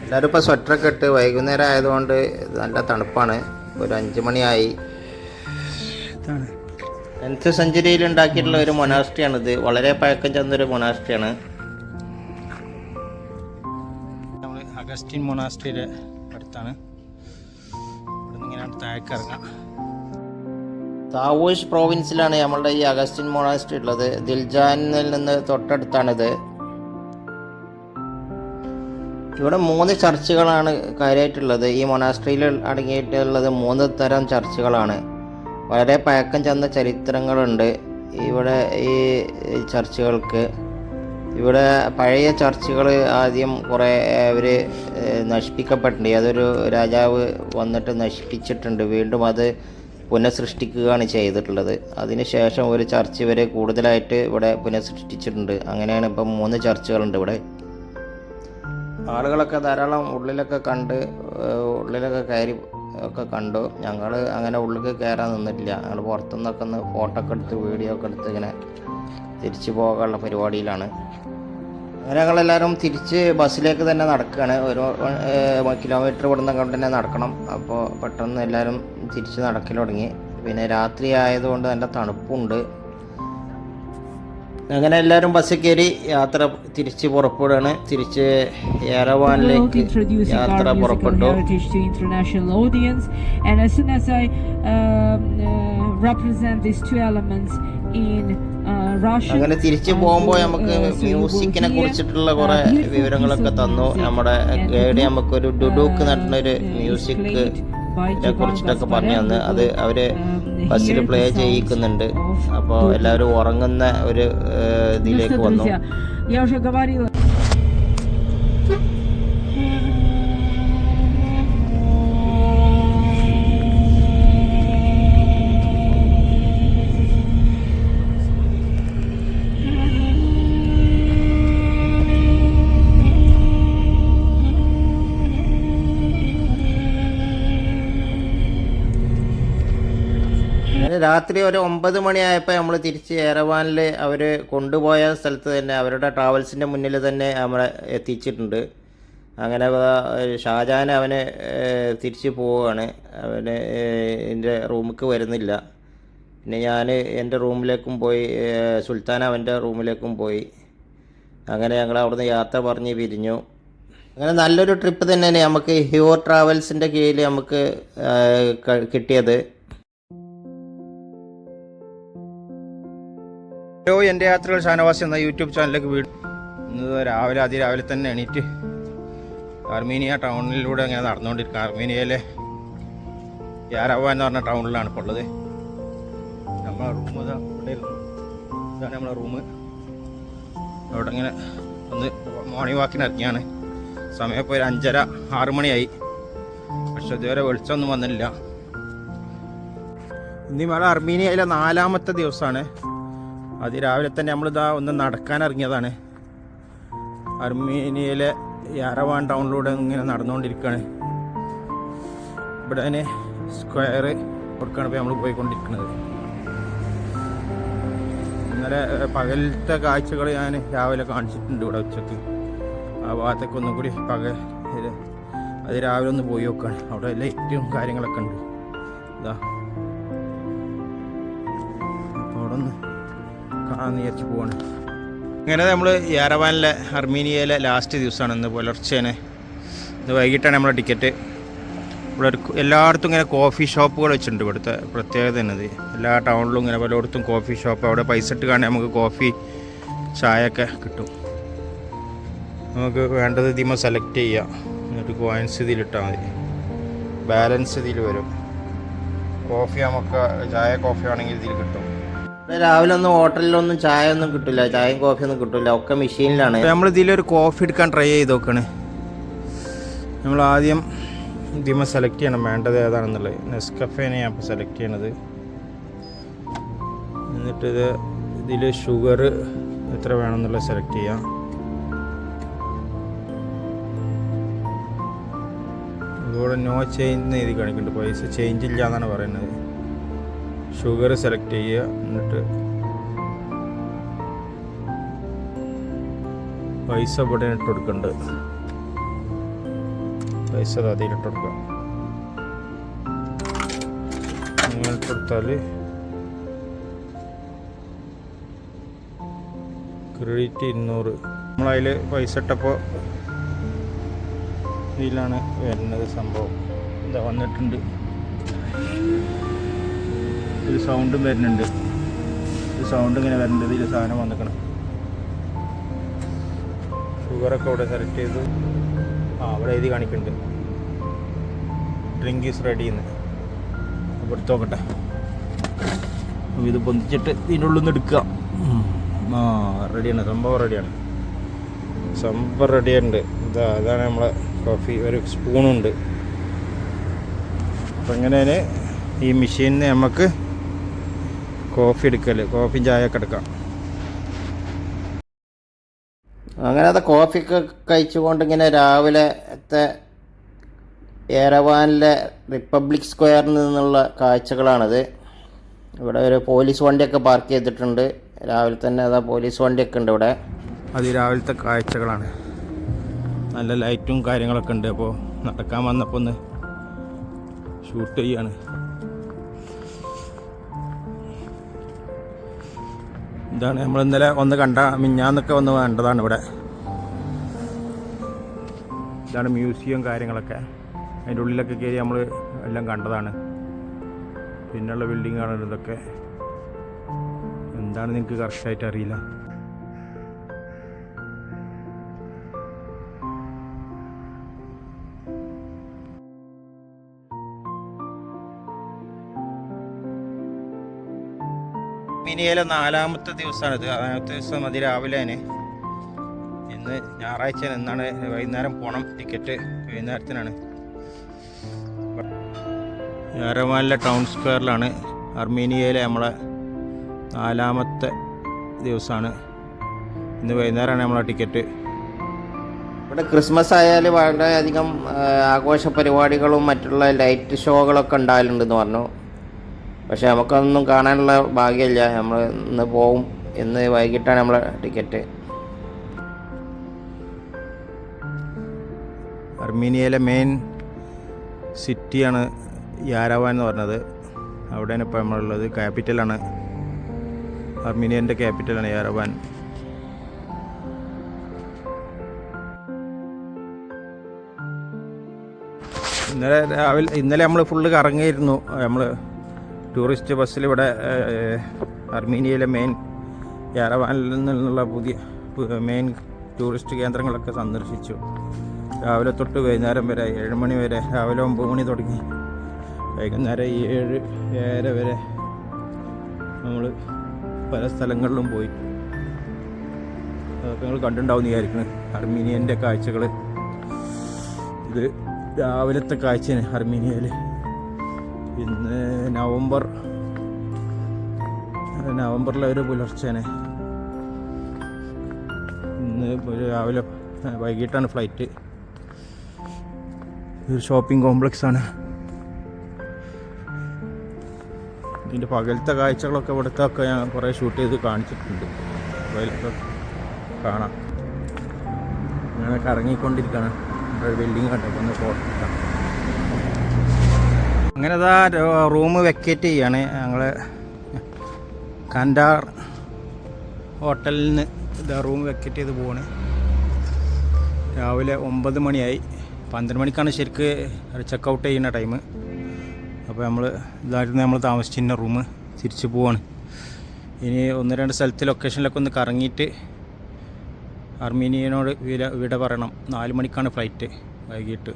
എല്ലാവരും ഇപ്പോൾ സ്വെറ്ററൊക്കെ ഇട്ട്, വൈകുന്നേരം ആയതുകൊണ്ട് നല്ല തണുപ്പാണ്. ഒരു 5 മണിയായി. 10th സെഞ്ച്വറിയിൽ ഉണ്ടാക്കിയിട്ടുള്ള ഒരു മൊനാസ്ട്രിയാണിത്. വളരെ പഴക്കം ചെന്നൊരു മൊനാസ്ട്രിയാണ്. നമ്മൾ അഗസ്റ്റിൻ മൊനാസ്ട്രിയുടെ അടുത്താണ്. ഇവിടെ നിന്ന് ഇങ്ങനെ താഴേക്ക് ഇറങ്ങാം. താവൂഷ് പ്രോവിൻസിലാണ് നമ്മളുടെ ഈ അഗസ്റ്റിൻ മൊനാസ്ട്രി ഉള്ളത്. ദിൽജാനിൽ നിന്ന് തൊട്ടടുത്താണിത്. ഇവിടെ 3 ചർച്ചുകളാണ് കാര്യമായിട്ടുള്ളത്. ഈ മൊനാസ്ട്രിയിൽ അടങ്ങിയിട്ടുള്ളത് 3 തരം ചർച്ചുകളാണ്. വളരെ പഴക്കം ചെന്ന ചരിത്രങ്ങളുണ്ട് ഇവിടെ ഈ ചർച്ചുകൾക്ക്. ഇവിടെ പഴയ ചർച്ചുകൾ ആദ്യം കുറേ അവർ നശിപ്പിക്കപ്പെട്ടിട്ടുണ്ട്. അതൊരു രാജാവ് വന്നിട്ട് നശിപ്പിച്ചിട്ടുണ്ട്. വീണ്ടും അത് പുനഃസൃഷ്ടിക്കുകയാണ് ചെയ്തിട്ടുള്ളത്. അതിനുശേഷം ഒരു ചർച്ച് ഇവർ കൂടുതലായിട്ട് ഇവിടെ പുനഃസൃഷ്ടിച്ചിട്ടുണ്ട്. അങ്ങനെയാണ് ഇപ്പം 3 ചർച്ചുകളുണ്ട് ഇവിടെ. ആളുകളൊക്കെ ധാരാളം ഉള്ളിലൊക്കെ കയറി ഒക്കെ കണ്ടു. ഞങ്ങൾ അങ്ങനെ ഉള്ളിൽ കയറാൻ നിന്നിട്ടില്ല. ഞങ്ങൾ പുറത്തുനിന്നൊക്കെ ഒന്ന് ഫോട്ടോ ഒക്കെ എടുത്ത് വീഡിയോ ഒക്കെ എടുത്ത് ഇങ്ങനെ തിരിച്ചു പോകാനുള്ള പരിപാടിയിലാണ്. അങ്ങനെ ഞങ്ങളെല്ലാവരും തിരിച്ച് ബസ്സിലേക്ക് തന്നെ നടക്കുകയാണ്. ഒരു 1 കിലോമീറ്റർ ഇവിടുന്ന് കൊണ്ട് തന്നെ നടക്കണം. അപ്പോൾ പെട്ടെന്ന് എല്ലാവരും തിരിച്ച് നടക്കൽ തുടങ്ങി. പിന്നെ രാത്രി ആയതുകൊണ്ട് നല്ല തണുപ്പുണ്ട്. അങ്ങനെ എല്ലാവരും ബസ്സിൽ കയറി യാത്ര തിരിച്ച് പുറപ്പെടുകയാണ്. തിരിച്ച് യെരവാനിലേക്ക് യാത്ര പുറപ്പെട്ടു. അങ്ങനെ തിരിച്ചു പോകുമ്പോൾ നമുക്ക് മ്യൂസിക്കിനെ കുറിച്ചിട്ടുള്ള കുറേ വിവരങ്ങളൊക്കെ തന്നു. നമ്മുടെ ഗൈഡ് നമുക്കൊരു ഡുഡൂക്ക് നടന്നൊരു മ്യൂസിക് കുറിച്ചിട്ടൊക്കെ പറഞ്ഞു തന്ന് അത് അവർ ബസ്സിൽ പ്ലേ ചെയ്യിക്കുന്നുണ്ട്. അപ്പോൾ എല്ലാവരും ഉറങ്ങുന്ന ഒരു ഇതിലേക്ക് വന്നു. രാത്രി ഒരു 9 മണിയായപ്പോൾ നമ്മൾ തിരിച്ച് യെരവാനിൽ അവർ കൊണ്ടുപോയ സ്ഥലത്ത് തന്നെ അവരുടെ ട്രാവൽസിൻ്റെ മുന്നിൽ തന്നെ നമ്മളെ എത്തിച്ചിട്ടുണ്ട്. അങ്ങനെ ഷാജഹാൻ അവന് തിരിച്ച് പോവുകയാണ്. അവന് എൻ്റെ റൂമിലേക്ക് വരുന്നില്ല. പിന്നെ ഞാൻ എൻ്റെ റൂമിലേക്കും പോയി, സുൽത്താൻ അവൻ്റെ റൂമിലേക്കും പോയി. അങ്ങനെ ഞങ്ങൾ അവിടുന്ന് യാത്ര പറഞ്ഞ് പിരിഞ്ഞു. അങ്ങനെ നല്ലൊരു ട്രിപ്പ് തന്നെയാണ് നമുക്ക് ഹ്യൂർ ട്രാവൽസിൻ്റെ കീഴിൽ നമുക്ക് കിട്ടിയത്. ഹലോ, എൻ്റെ യാത്രകൾ ഷാനവാസ് എന്ന യൂട്യൂബ് ചാനലിലേക്ക് ഇന്ന് അതിരാവിലെ തന്നെ എണീറ്റ് അർമീനിയ ടൗണിലൂടെ അങ്ങനെ നടന്നുകൊണ്ടിരിക്കുക. അർമീനിയയിലെ യാരവ എന്ന് പറഞ്ഞ ടൗണിലാണ് ഇപ്പോൾ ഉള്ളത്. നമ്മളെ റൂം ഇവിടെ ഇരുന്നു. ഇതാണ് നമ്മളെ റൂം. അവിടെ ഇങ്ങനെ ഒന്ന് മോർണിംഗ് വാക്കിന് ഇറങ്ങിയാണ്. സമയം ഇപ്പോൾ ഒരു 5:30-6 മണിയായി. പക്ഷെ ഇതുവരെ വെളിച്ചമൊന്നും വന്നില്ല. ഇന്ന് നമ്മളെ അർമീനിയയിലെ 4ാമത്തെ ദിവസമാണ്. അതിരാവിലെ തന്നെ നമ്മളിതാ ഒന്ന് നടക്കാൻ ഇറങ്ങിയതാണ്. അർമീനിയയിലെ യാരവാൻ ടൗണിലൂടെ ഇങ്ങനെ നടന്നുകൊണ്ടിരിക്കുകയാണ്. ഇവിടെ തന്നെ സ്ക്വയർ കൊടുക്കുകയാണ് ഇപ്പോൾ നമ്മൾ പോയിക്കൊണ്ടിരിക്കുന്നത്. ഇന്നലെ പകലത്തെ കാഴ്ചകൾ ഞാൻ രാവിലെ കാണിച്ചിട്ടുണ്ട്. ഇവിടെ ഉച്ചക്ക് ആ ഭാഗത്തൊക്കെ ഒന്നും കൂടി അത് രാവിലെ ഒന്ന് പോയി നോക്കുകയാണ്. അവിടെ ലൈറ്റും കാര്യങ്ങളൊക്കെ ഉണ്ട്. ഇതാ അപ്പോൾ അവിടെ ഒന്ന് കാണാമെന്ന് വിചാരിച്ച് പോവാണ്. ഇങ്ങനെ നമ്മൾ യാരവാനിലെ അർമീനിയയിലെ ലാസ്റ്റ് ദിവസമാണ് ഇന്ന് പുലർച്ചേനെ. ഇന്ന് വൈകിട്ടാണ് നമ്മളെ ടിക്കറ്റ്. ഇവിടെ എല്ലായിടത്തും ഇങ്ങനെ കോഫി ഷോപ്പുകൾ വെച്ചിട്ടുണ്ട്. ഇവിടുത്തെ പ്രത്യേകത എന്നത് എല്ലാ ടൗണിലും ഇങ്ങനെ പലയിടത്തും കോഫി ഷോപ്പ്. അവിടെ പൈസ ഇട്ട് കാണാൻ നമുക്ക് കോഫി ചായയൊക്കെ കിട്ടും. നമുക്ക് വേണ്ടത് ഇതിമ സെലക്ട് ചെയ്യാം. എന്നിട്ട് കോയിൻസ് ഇതിലിട്ടാൽ മതി. ബാലൻസ് ഇതിൽ വരും. കോഫി നമുക്ക് ചായ കോഫി ആണെങ്കിൽ ഇതിൽ കിട്ടും. രാവിലെ ഒന്നും ഹോട്ടലിലൊന്നും ചായ ഒന്നും കിട്ടില്ല, ചായയും കോഫിയൊന്നും കിട്ടില്ല, ഒക്കെ മെഷീനിലാണ്. നമ്മൾ ഇതിലൊരു കോഫി എടുക്കാൻ ട്രൈ ചെയ്ത് നോക്കണേ. നമ്മൾ ആദ്യം ഇതിമ സെലക്ട് ചെയ്യണം വേണ്ടത് ഏതാണെന്നുള്ളത്. നെസ്കഫേനെ ഞാൻ ഇപ്പോൾ സെലക്ട് ചെയ്യണത്. എന്നിട്ട് ഇതിൽ ഷുഗർ എത്ര വേണമെന്നുള്ളത് സെലക്ട് ചെയ്യാം. അതുപോലെ നോ ചേഞ്ച് എഴുതി കാണിക്കുന്നുണ്ട്. പൈസ ചേഞ്ച് ഇല്ല എന്നാണ് പറയുന്നത്. ഷുഗർ സെലക്ട് ചെയ്യുക. എന്നിട്ട് പൈസ ഇവിടെ ഇട്ട് കൊടുക്കേണ്ടത്. പൈസ അതിലിട്ട് കൊടുക്കുക. അങ്ങനെ ഇട്ട് കൊടുത്താൽ ക്രെഡിറ്റ് 200. നമ്മളതിൽ പൈസ ഇട്ടപ്പോൾ ഇതിലാണ് വരുന്നത് സംഭവം. ഇതാ വന്നിട്ടുണ്ട്. ഒരു സൗണ്ടും വരുന്നുണ്ട്. ഒരു സൗണ്ട് ഇങ്ങനെ വരുന്നുണ്ട്. ഇതിൽ സാധനം വന്നിക്കണം. ഷുഗറൊക്കെ ഇവിടെ സെലക്ട് ചെയ്തു. അവിടെ എഴുതി കാണിക്കുന്നുണ്ട് ഡ്രിങ്ക് ഈസ് റെഡി എന്ന്. അപ്പോൾ എടുത്ത് നോക്കട്ടെ. ഇത് പൊന്തിച്ചിട്ട് ഇതിൻ്റെ ഉള്ളിൽ നിന്ന് എടുക്കുക. റെഡിയാണ്. സംഭവം റെഡിയാണ്. സംഭവം റെഡിയുണ്ട്. അതാണ് നമ്മളെ കോഫി. ഒരു സ്പൂണുണ്ട്. അപ്പം ഇങ്ങനെ ഈ മെഷീനിൽ നിന്ന് നമുക്ക് കോഫി എടുക്കൽ, കോഫി ചായ ഒക്കെ എടുക്കാം. അങ്ങനെ അത് കോഫിയൊക്കെ കഴിച്ചുകൊണ്ട് ഇങ്ങനെ രാവിലത്തെ യെരവാനിലെ റിപ്പബ്ലിക് സ്ക്വയറിൽ നിന്നുള്ള കാഴ്ചകളാണത്. ഇവിടെ ഒരു പോലീസ് വണ്ടിയൊക്കെ പാർക്ക് ചെയ്തിട്ടുണ്ട്. രാവിലെ തന്നെ അതാ പോലീസ് വണ്ടിയൊക്കെ ഉണ്ട് ഇവിടെ. അത് രാവിലത്തെ കാഴ്ചകളാണ്. നല്ല ലൈറ്റും കാര്യങ്ങളൊക്കെ ഉണ്ട്. അപ്പോൾ നടക്കാൻ വന്നപ്പോൾ ഒന്ന് ഷൂട്ട് ചെയ്യാണ്. ഇതാണ് നമ്മൾ ഇന്നലെ ഒന്ന് കണ്ട മിഞ്ഞാന്നൊക്കെ ഒന്ന് കണ്ടതാണ് ഇവിടെ. ഇതാണ് മ്യൂസിയം കാര്യങ്ങളൊക്കെ. അതിൻ്റെ ഉള്ളിലൊക്കെ കയറി നമ്മൾ എല്ലാം കണ്ടതാണ്. പിന്നെയുള്ള ബിൽഡിങ്ങാണ് ഇതൊക്കെ. എന്താണെന്ന് എനിക്ക് കറക്റ്റായിട്ട് അറിയില്ല. അർമീനിയയിലെ 4ാമത്തെ ദിവസമാണിത്. 4ാമത്തെ ദിവസം അതിരാവിലെ തന്നെ. ഇന്ന് ഞായറാഴ്ച എന്നാണ്. വൈകുന്നേരം പോകണം. ടിക്കറ്റ് വൈകുന്നേരത്തിനാണ്. യെരവാനിലെ ടൗൺ സ്ക്വയറിലാണ്. അർമീനിയയിലെ നമ്മളെ 4ാമത്തെ ദിവസമാണ്. ഇന്ന് വൈകുന്നേരമാണ് നമ്മളെ ടിക്കറ്റ്. ഇവിടെ ക്രിസ്മസ് ആയാൽ വളരെയധികം ആഘോഷ പരിപാടികളും മറ്റുള്ള ലൈറ്റ് ഷോകളൊക്കെ ഉണ്ടാകലുണ്ടെന്ന് പറഞ്ഞു. പക്ഷെ നമുക്കൊന്നും കാണാനുള്ള ഭാഗ്യമില്ല. നമ്മൾ ഇന്ന് പോവും. ഇന്ന് വൈകിട്ടാണ് നമ്മളെ ടിക്കറ്റ്. അർമീനിയയിലെ മെയിൻ സിറ്റിയാണ് യാരവാൻ എന്ന് പറഞ്ഞത്. അവിടെയാണ് ഇപ്പോൾ നമ്മളുള്ളത്. ക്യാപിറ്റലാണ്, അർമീനിയൻ്റെ ക്യാപിറ്റലാണ് യാരവാൻ. ഇന്നലെ നമ്മൾ ഫുള്ള് കറങ്ങിയിരുന്നു. നമ്മൾ ടൂറിസ്റ്റ് ബസ്സിൽ ഇവിടെ അർമീനിയയിലെ മെയിൻ യാരവാനിൽ നിന്നുള്ള പുതിയ മെയിൻ ടൂറിസ്റ്റ് കേന്ദ്രങ്ങളൊക്കെ സന്ദർശിച്ചു. രാവിലെ തൊട്ട് വൈകുന്നേരം വരെ 7 മണി വരെ, രാവിലെ 9 മണി തുടങ്ങി വൈകുന്നേരം 7-7:30 വരെ നമ്മൾ പല സ്ഥലങ്ങളിലും പോയി. അതൊക്കെ നിങ്ങൾ കണ്ടിട്ടുണ്ടാവും വിചാരിക്കുന്നത് അർമീനിയൻ്റെ കാഴ്ചകൾ. ഇത് രാവിലത്തെ കാഴ്ചയാണ് അർമീനിയയിൽ. ഇന്ന് നവംബറിലെ ഒരു പുലർച്ചയാണ്. ഇന്ന് രാവിലെ വൈകിട്ടാണ് ഫ്ലൈറ്റ്. ഒരു ഷോപ്പിംഗ് കോംപ്ലക്സാണ്. ഇതിൻ്റെ പകലത്തെ കാഴ്ചകളൊക്കെ ഇവിടുത്തെ ഒക്കെ ഞാൻ കുറേ ഷൂട്ട് ചെയ്ത് കാണിച്ചിട്ടുണ്ട്. അതിലൊക്കെ കാണാം. അങ്ങനെ കറങ്ങിക്കൊണ്ടിരിക്കുകയാണ്. ഒരു ബിൽഡിങ് കണ്ടപ്പോൾ ഒന്ന് ഫോട്ടോ എടുക്കാം. അങ്ങനെ റൂം വെക്കേറ്റ് ചെയ്യാണ് ഞങ്ങൾ. കൻഡാർ ഹോട്ടലിൽ നിന്ന് റൂം വെക്കേറ്റ് ചെയ്ത് പോവാണ്. രാവിലെ 9 മണിയായി. 12 മണിക്കാണ് ശരിക്ക് ചെക്കൗട്ട് ചെയ്യുന്ന ടൈം. അപ്പോൾ ഇതായിരുന്നു നമ്മൾ താമസിച്ചിരുന്ന റൂം. തിരിച്ച് പോവാണ്. ഇനി 1-2 സ്ഥലത്ത് ലൊക്കേഷനിലൊക്കെ ഒന്ന് കറങ്ങിയിട്ട് അർമീനിയനോട് വിട പറയണം. 4 മണിക്കാണ് ഫ്ലൈറ്റ് വൈകിട്ട്.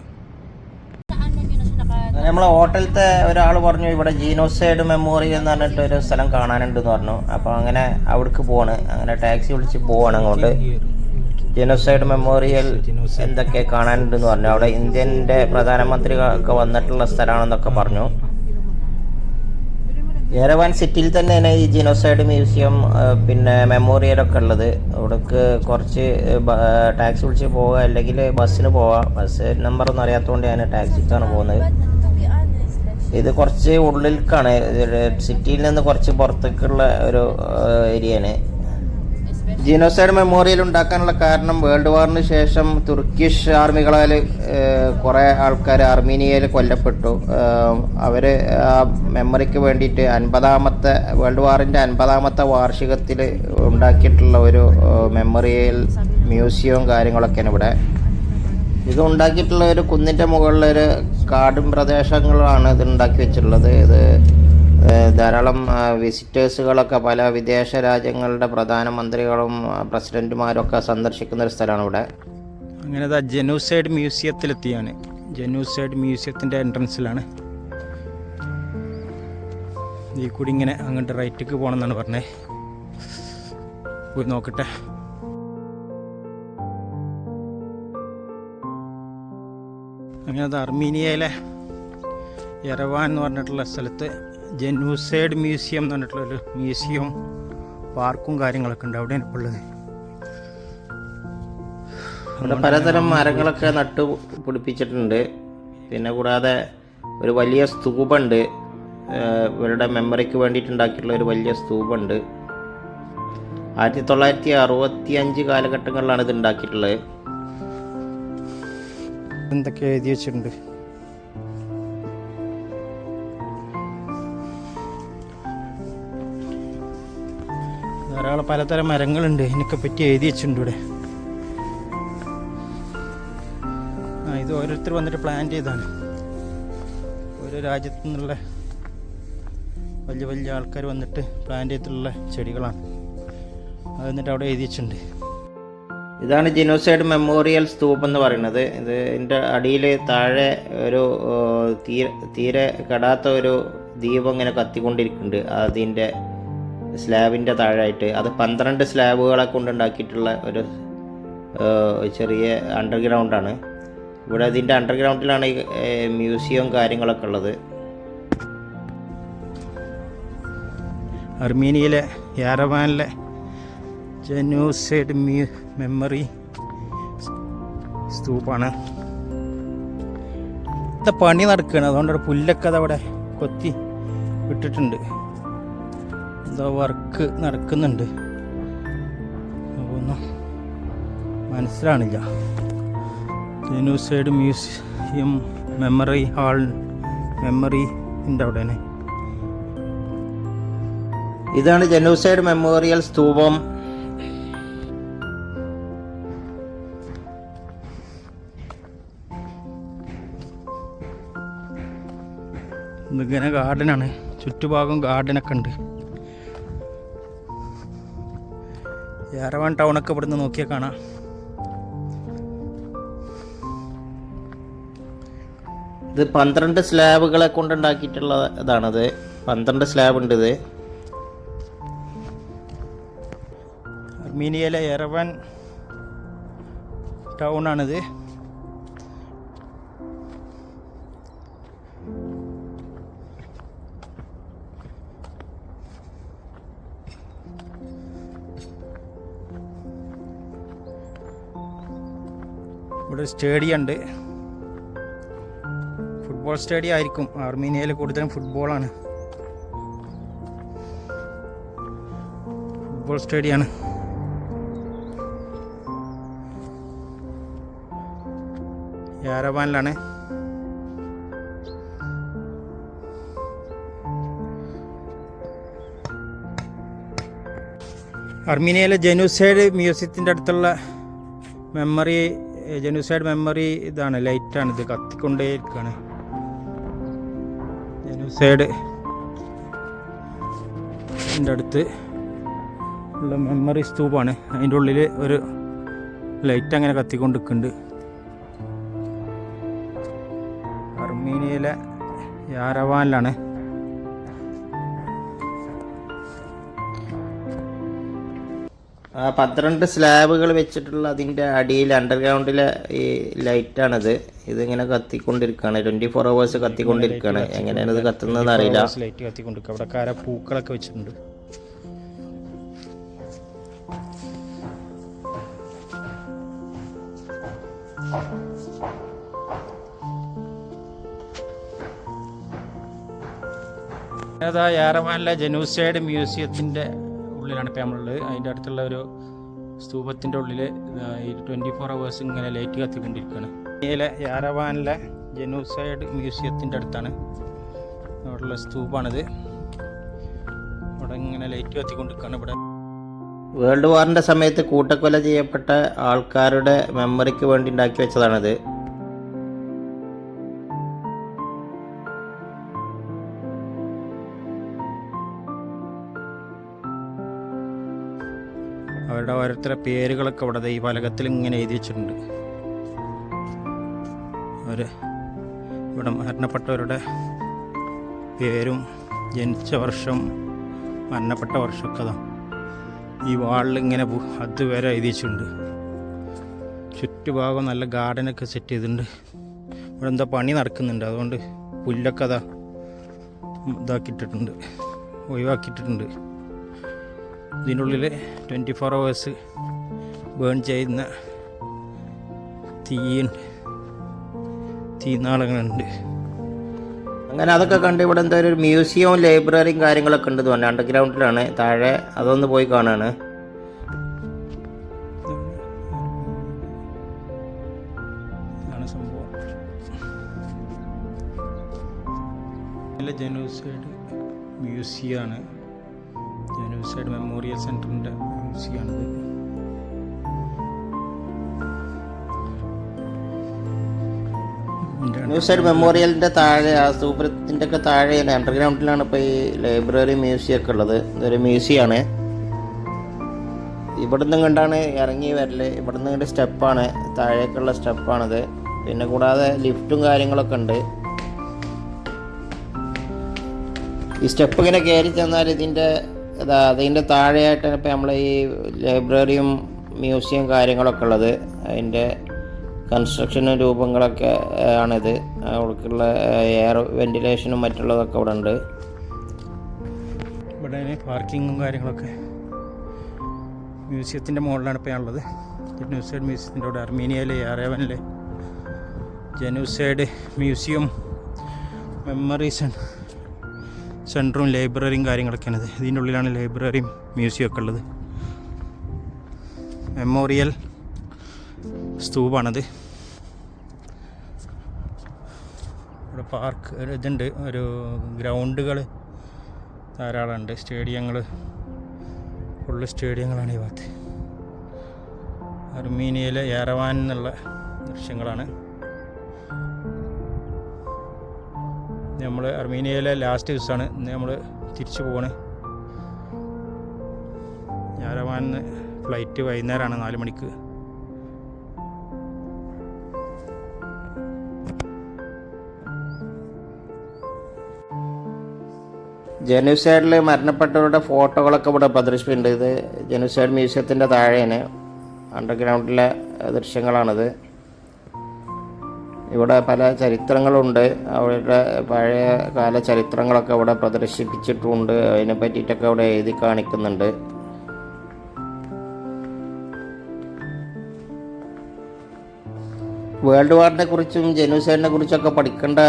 നമ്മളെ ഹോട്ടലത്തെ ഒരാൾ പറഞ്ഞു ഇവിടെ ജീനോസൈഡ് മെമ്മോറിയൽ എന്ന് പറഞ്ഞിട്ട് ഒരു സ്ഥലം കാണാനുണ്ടെന്ന് പറഞ്ഞു. അപ്പോൾ അങ്ങനെ അവിടേക്ക് പോവാണ്. അങ്ങനെ ടാക്സി വിളിച്ച് പോവാണ് അങ്ങോട്ട്. ജീനോസൈഡ് മെമ്മോറിയൽ എന്തൊക്കെ കാണാനുണ്ടെന്ന് പറഞ്ഞു. അവിടെ ഇന്ത്യൻ്റെ പ്രധാനമന്ത്രി ഒക്കെ വന്നിട്ടുള്ള സ്ഥലമാണെന്നൊക്കെ പറഞ്ഞു. യെരവാൻ സിറ്റിയിൽ തന്നെയാണ് ഈ ജീനോസൈഡ് മ്യൂസിയം പിന്നെ മെമ്മോറിയലൊക്കെ ഉള്ളത്. അവിടേക്ക് കുറച്ച് ടാക്സി വിളിച്ച് പോവുക, അല്ലെങ്കിൽ ബസ്സിന് പോവാം. ബസ് നമ്പറൊന്നും അറിയാത്തതുകൊണ്ട് ഞാൻ ടാക്സിക്കാണ് പോകുന്നത്. ഇത് കുറച്ച് ഉള്ളിലേക്കാണ്, സിറ്റിയിൽ നിന്ന് കുറച്ച് പുറത്തേക്കുള്ള ഒരു ഏരിയയാണ്. ജീനോസൈഡ് മെമ്മോറിയൽ ഉണ്ടാക്കാനുള്ള കാരണം വേൾഡ് വാറിന് ശേഷം തുർക്കിഷ് ആർമികളാൽ കുറേ ആൾക്കാർ അർമീനിയയിൽ കൊല്ലപ്പെട്ടു. അവർ ആ മെമ്മറിക്ക് വേണ്ടിയിട്ട് 50ാമത്തെ വേൾഡ് വാറിൻ്റെ 50ാമത്തെ വാർഷികത്തിൽ ഉണ്ടാക്കിയിട്ടുള്ള ഒരു മെമ്മോറിയൽ മ്യൂസിയവും കാര്യങ്ങളൊക്കെയാണ് ഇവിടെ. ഇത് ഉണ്ടാക്കിയിട്ടുള്ള ഒരു കുന്നിൻ്റെ മുകളിലൊരു കാടും പ്രദേശങ്ങളാണ് ഇത് ഉണ്ടാക്കി വെച്ചിട്ടുള്ളത്. ഇത് ധാരാളം വിസിറ്റേഴ്സുകളൊക്കെ പല വിദേശ രാജ്യങ്ങളുടെ പ്രധാനമന്ത്രികളും പ്രസിഡന്റുമാരൊക്കെ സന്ദർശിക്കുന്ന ഒരു സ്ഥലമാണ് ഇവിടെ. അങ്ങനെ ജനൂസൈഡ് മ്യൂസിയത്തിലെത്തിയാണ്. ജനൂസൈഡ് മ്യൂസിയത്തിൻ്റെ എൻട്രൻസിലാണ്. ഈ കൂടി ഇങ്ങനെ അങ്ങോട്ട് റൈറ്റിക്ക് പോകണമെന്നാണ് പറഞ്ഞത്. പോയി നോക്കട്ടെ. അങ്ങനെ അർമീനിയയിലെ യെരവാൻ എന്ന് പറഞ്ഞിട്ടുള്ള സ്ഥലത്ത് ജനൂസൈഡ് മ്യൂസിയം എന്ന് പറഞ്ഞിട്ടുള്ളൊരു മ്യൂസിയം പാർക്കും കാര്യങ്ങളൊക്കെ ഉണ്ട്. അവിടെയാണ് ഇപ്പോൾ ഉള്ളത്. അവിടെ പലതരം മരങ്ങളൊക്കെ നട്ടു പിടിപ്പിച്ചിട്ടുണ്ട്. പിന്നെ കൂടാതെ ഒരു വലിയ സ്തൂപമുണ്ട്. ഇവരുടെ മെമ്മറിക്ക് വേണ്ടിയിട്ടുണ്ടാക്കിയിട്ടുള്ള ഒരു വലിയ സ്തൂപമുണ്ട്. 1965 കാലഘട്ടങ്ങളിലാണ് ഇത് ഉണ്ടാക്കിയിട്ടുള്ളത്. എന്തൊക്കെ എഴുതി വെച്ചിട്ടുണ്ട്. ധാരാളം പലതരം മരങ്ങളുണ്ട്. ഇതിനൊക്കെ പറ്റി എഴുതി വെച്ചിട്ടുണ്ട് ഇവിടെ. ഇത് ഓരോരുത്തർ വന്നിട്ട് പ്ലാൻ ചെയ്താണ്. ഓരോ രാജ്യത്തു നിന്നുള്ള വലിയ വലിയ ആൾക്കാർ വന്നിട്ട് പ്ലാൻ ചെയ്തിട്ടുള്ള ചെടികളാണ്. അത് എന്നിട്ട് അവിടെ എഴുതി വെച്ചിട്ടുണ്ട്. ഇതാണ് ജനൂസൈഡ് മെമ്മോറിയൽ സ്തൂപം എന്ന് പറയുന്നത്. ഇതിൻ്റെ അടിയിൽ താഴെ ഒരു തീരെ കെടാത്ത ഒരു ദീപം ഇങ്ങനെ കത്തിക്കൊണ്ടിരിക്കുന്നുണ്ട്. അതിൻ്റെ സ്ലാബിൻ്റെ താഴെയായിട്ട് അത് 12 സ്ലാബുകളെ കൊണ്ടുണ്ടാക്കിയിട്ടുള്ള ഒരു ചെറിയ അണ്ടർഗ്രൗണ്ടാണ്. ഇവിടെ ഇതിൻ്റെ അണ്ടർഗ്രൗണ്ടിലാണ് ഈ മ്യൂസിയവും കാര്യങ്ങളൊക്കെ ഉള്ളത്. അർമീനിയയിലെ യെരവാനിലെ ജനൂസൈഡ് മെമ്മറി സ്തൂപാണ്. ഇത് പണി നടക്കുകയാണ്. അതുകൊണ്ട് പുല്ലൊക്കെ അതവിടെ കൊത്തി വിട്ടിട്ടുണ്ട്. എന്താ വർക്ക് നടക്കുന്നുണ്ട്. ഒന്നും മനസ്സിലാണില്ല. ജനൂസൈഡ് മ്യൂസിയം മെമ്മറി ഹാൾ മെമ്മറിൻ്റെ അവിടെയാണ്. ഇതാണ് ജനൂസൈഡ് മെമ്മോറിയൽ സ്തൂപം. ഇതിങ്ങനെ ഗാർഡനാണ്, ചുറ്റുഭാഗം ഗാർഡനൊക്കെ ഉണ്ട്. യാരവാൻ ടൗണൊക്കെ ഇവിടുന്ന് നോക്കിയാൽ കാണാം. ഇത് 12 സ്ലാബുകളെ കൊണ്ടുണ്ടാക്കിയിട്ടുള്ള ഇതാണത്. 12 സ്ലാബ് ഉണ്ട്. ഇത് അർമീനിയയിലെ യെറവാൻ ടൗണാണിത്. ഇവിടെ ഒരു സ്റ്റേഡിയം ഉണ്ട്. ഫുട്ബോൾ സ്റ്റേഡിയം ആയിരിക്കും. അർമീനിയയിൽ കൂടുതലും ഫുട്ബോളാണ്. ഫുട്ബോൾ സ്റ്റേഡിയമാണ്. യാരവാനിലാണ്. അർമീനിയയിലെ ജനൂസൈഡ് മ്യൂസിയത്തിൻ്റെ അടുത്തുള്ള ജനൂസൈഡ് മെമ്മറി ഇതാണ്, ലൈറ്റാണ്. ഇത് കത്തിക്കൊണ്ടേയിരിക്കുകയാണ്. ജനൂസൈഡ് അടുത്ത് ഉള്ള മെമ്മറി സ്തൂപാണ്. അതിൻ്റെ ഉള്ളിൽ ഒരു ലൈറ്റ് അങ്ങനെ കത്തിക്കൊണ്ട് നിൽക്കുന്നുണ്ട്. അർമീനിയയിലെ യാരവാനിലാണ്. ആ 12 സ്ലാബുകൾ വെച്ചിട്ടുള്ള അതിൻ്റെ അടിയിൽ അണ്ടർഗ്രൗണ്ടിലെ ഈ ലൈറ്റാണിത്. ഇതിങ്ങനെ കത്തിക്കൊണ്ടിരിക്കുകയാണ്. 24 hours കത്തിക്കൊണ്ടിരിക്കുകയാണ്. എങ്ങനെയാണ് ഇത് കത്തുന്നതെന്ന് അറിയില്ല. ലൈറ്റ് കത്തിക്കൊണ്ടിരിക്കുക. അവിടെ കാര പൂക്കളൊക്കെ വെച്ചിട്ടുണ്ട്. അതാ യാരവാനിലെ ജനൂസൈഡ് മ്യൂസിയത്തിൻ്റെ ഉള്ളിലാണ് ഇപ്പോൾ നമ്മളുള്ളത്. അതിൻ്റെ അടുത്തുള്ള ഒരു സ്തൂപത്തിൻ്റെ ഉള്ളിൽ 24 hours ഇങ്ങനെ ലൈറ്റ് കത്തിക്കൊണ്ടിരിക്കുകയാണ്. യാരവാനിലെ ജനൂസൈഡ് മ്യൂസിയത്തിൻ്റെ അടുത്താണ്. അവിടെയുള്ള സ്തൂപാണിത്. അവിടെ ഇങ്ങനെ ലൈറ്റ് കത്തിക്കൊണ്ടിരിക്കുകയാണ്. ഇവിടെ വേൾഡ് വാറിൻ്റെ സമയത്ത് കൂട്ടക്കൊല ചെയ്യപ്പെട്ട ആൾക്കാരുടെ മെമ്മറിക്ക് വേണ്ടി ഉണ്ടാക്കി വെച്ചതാണിത്. അവരുടെ ഓരോരുത്തരുടെ പേരുകളൊക്കെ ഇവിടെ ഈ ഫലകത്തിൽ ഇങ്ങനെ എഴുതി വെച്ചിട്ടുണ്ട്. ഇവിടെ മരണപ്പെട്ടവരുടെ പേരും ജനിച്ച വർഷം മരണപ്പെട്ട വർഷമൊക്കെ അതാ ഈ വാളിൽ ഇങ്ങനെ അതുവരെ എഴുതി വെച്ചിട്ടുണ്ട്. ചുറ്റുഭാഗം നല്ല ഗാർഡനൊക്കെ സെറ്റ് ചെയ്തിട്ടുണ്ട്. ഇവിടെ എന്താ പണി നടക്കുന്നുണ്ട്. അതുകൊണ്ട് പുല്ലൊക്കെ അതാ ഇതാക്കിയിട്ടിട്ടുണ്ട്, ഒഴിവാക്കിയിട്ടുണ്ട്. ഇതിൻ്റെ ഉള്ളിൽ 24 hours ബേൺ ചെയ്യുന്ന തീനാളങ്ങളുണ്ട്. അങ്ങനെ അതൊക്കെ കണ്ട് ഇവിടെ എന്താ ഒരു മ്യൂസിയവും ലൈബ്രറിയും കാര്യങ്ങളൊക്കെ ഉണ്ട് തോന്നുന്നു. അണ്ടർഗ്രൗണ്ടിലാണ് താഴെ. അതൊന്ന് പോയി കാണാണ്. ഇതാണ് സംഭവം. ജനൂസൈഡ് മ്യൂസിയമാണ്. ജനൂസൈഡ് മെമ്മോറിയൽ സെൻറ്ററിൻ്റെ മ്യൂസിയമാണിത്. ജനൂസൈഡ് മെമ്മോറിയലിൻ്റെ താഴെ, ആ സ്തൂപത്തിൻ്റെ ഒക്കെ താഴെയാണ്, അണ്ടർഗ്രൗണ്ടിലാണ് ഇപ്പോൾ ഈ ലൈബ്രറി മ്യൂസിയം ഒക്കെ ഉള്ളത്. ഇതൊരു മ്യൂസിയമാണ്. ഇവിടുന്ന് കണ്ടാണ് ഇറങ്ങി വരല്. ഇവിടുന്ന് കണ്ട് സ്റ്റെപ്പാണ്, താഴേക്കുള്ള സ്റ്റെപ്പാണിത്. പിന്നെ കൂടാതെ ലിഫ്റ്റും കാര്യങ്ങളൊക്കെ ഉണ്ട്. ഈ സ്റ്റെപ്പ് ഇങ്ങനെ കയറി ചെന്നാൽ അതിൻ്റെ താഴെയായിട്ടാണ് ഇപ്പോൾ നമ്മൾ ഈ ലൈബ്രറിയും മ്യൂസിയം കാര്യങ്ങളൊക്കെ ഉള്ളത്. അതിൻ്റെ കൺസ്ട്രക്ഷനും രൂപങ്ങളൊക്കെ ആണിത്. അവിടേക്കുള്ള എയർ വെന്റിലേഷനും മറ്റുള്ളതൊക്കെ ഇവിടെ ഉണ്ട്. ഇവിടെ പാർക്കിങ്ങും കാര്യങ്ങളൊക്കെ മ്യൂസിയത്തിൻ്റെ മുകളിലാണ് ഇപ്പോൾ ഉള്ളത്. ജനൂസൈഡ് മ്യൂസിയത്തിൻ്റെ അവിടെ അർമീനിയയിലെ യാരവാനിലെ ജനൂസൈഡ് മ്യൂസിയം മെമ്മറി സെൻറ്ററും ലൈബ്രറിയും കാര്യങ്ങളൊക്കെയാണിത്. ഇതിൻ്റെ ഉള്ളിലാണ് ലൈബ്രറിയും മ്യൂസിയം ഒക്കെ ഉള്ളത്. മെമ്മോറിയൽ സ്തൂപാണത്. പാർക്ക് ഒരു ഇതുണ്ട്, ഒരു ഗ്രൗണ്ടുകൾ ധാരാളമുണ്ട്, സ്റ്റേഡിയങ്ങൾ, ഫുള്ള് സ്റ്റേഡിയങ്ങളാണ് ഈ ഭാഗത്ത്. അർമീനിയയിലെ യെരവാൻ എന്നുള്ള ദൃശ്യങ്ങളാണ്. നമ്മൾ അർമീനിയയിലെ ലാസ്റ്റ് ദിവസമാണ്. ഇന്ന് നമ്മൾ തിരിച്ചു പോവാണ്. യെരവാനിന്ന് ഫ്ലൈറ്റ് വൈകുന്നേരമാണ് 4 മണിക്ക്. ജനൂസൈഡിൽ മരണപ്പെട്ടവരുടെ ഫോട്ടോകളൊക്കെ ഇവിടെ പ്രദർശിപ്പിക്കുന്നുണ്ട്. ഇത് ജനൂസൈഡ് മ്യൂസിയത്തിൻ്റെ താഴെയാണ്, അണ്ടർഗ്രൗണ്ടിലെ ദൃശ്യങ്ങളാണിത്. ഇവിടെ പല ചരിത്രങ്ങളുണ്ട്, അവരുടെ പഴയ കാല ചരിത്രങ്ങളൊക്കെ ഇവിടെ പ്രദർശിപ്പിച്ചിട്ടുണ്ട്. അതിനെ പറ്റിയിട്ടൊക്കെ ഇവിടെ എഴുതി കാണിക്കുന്നുണ്ട്. വേൾഡ് വാറിനെ കുറിച്ചും ജനൂസൈഡിനെ കുറിച്ചൊക്കെ പഠിക്കേണ്ട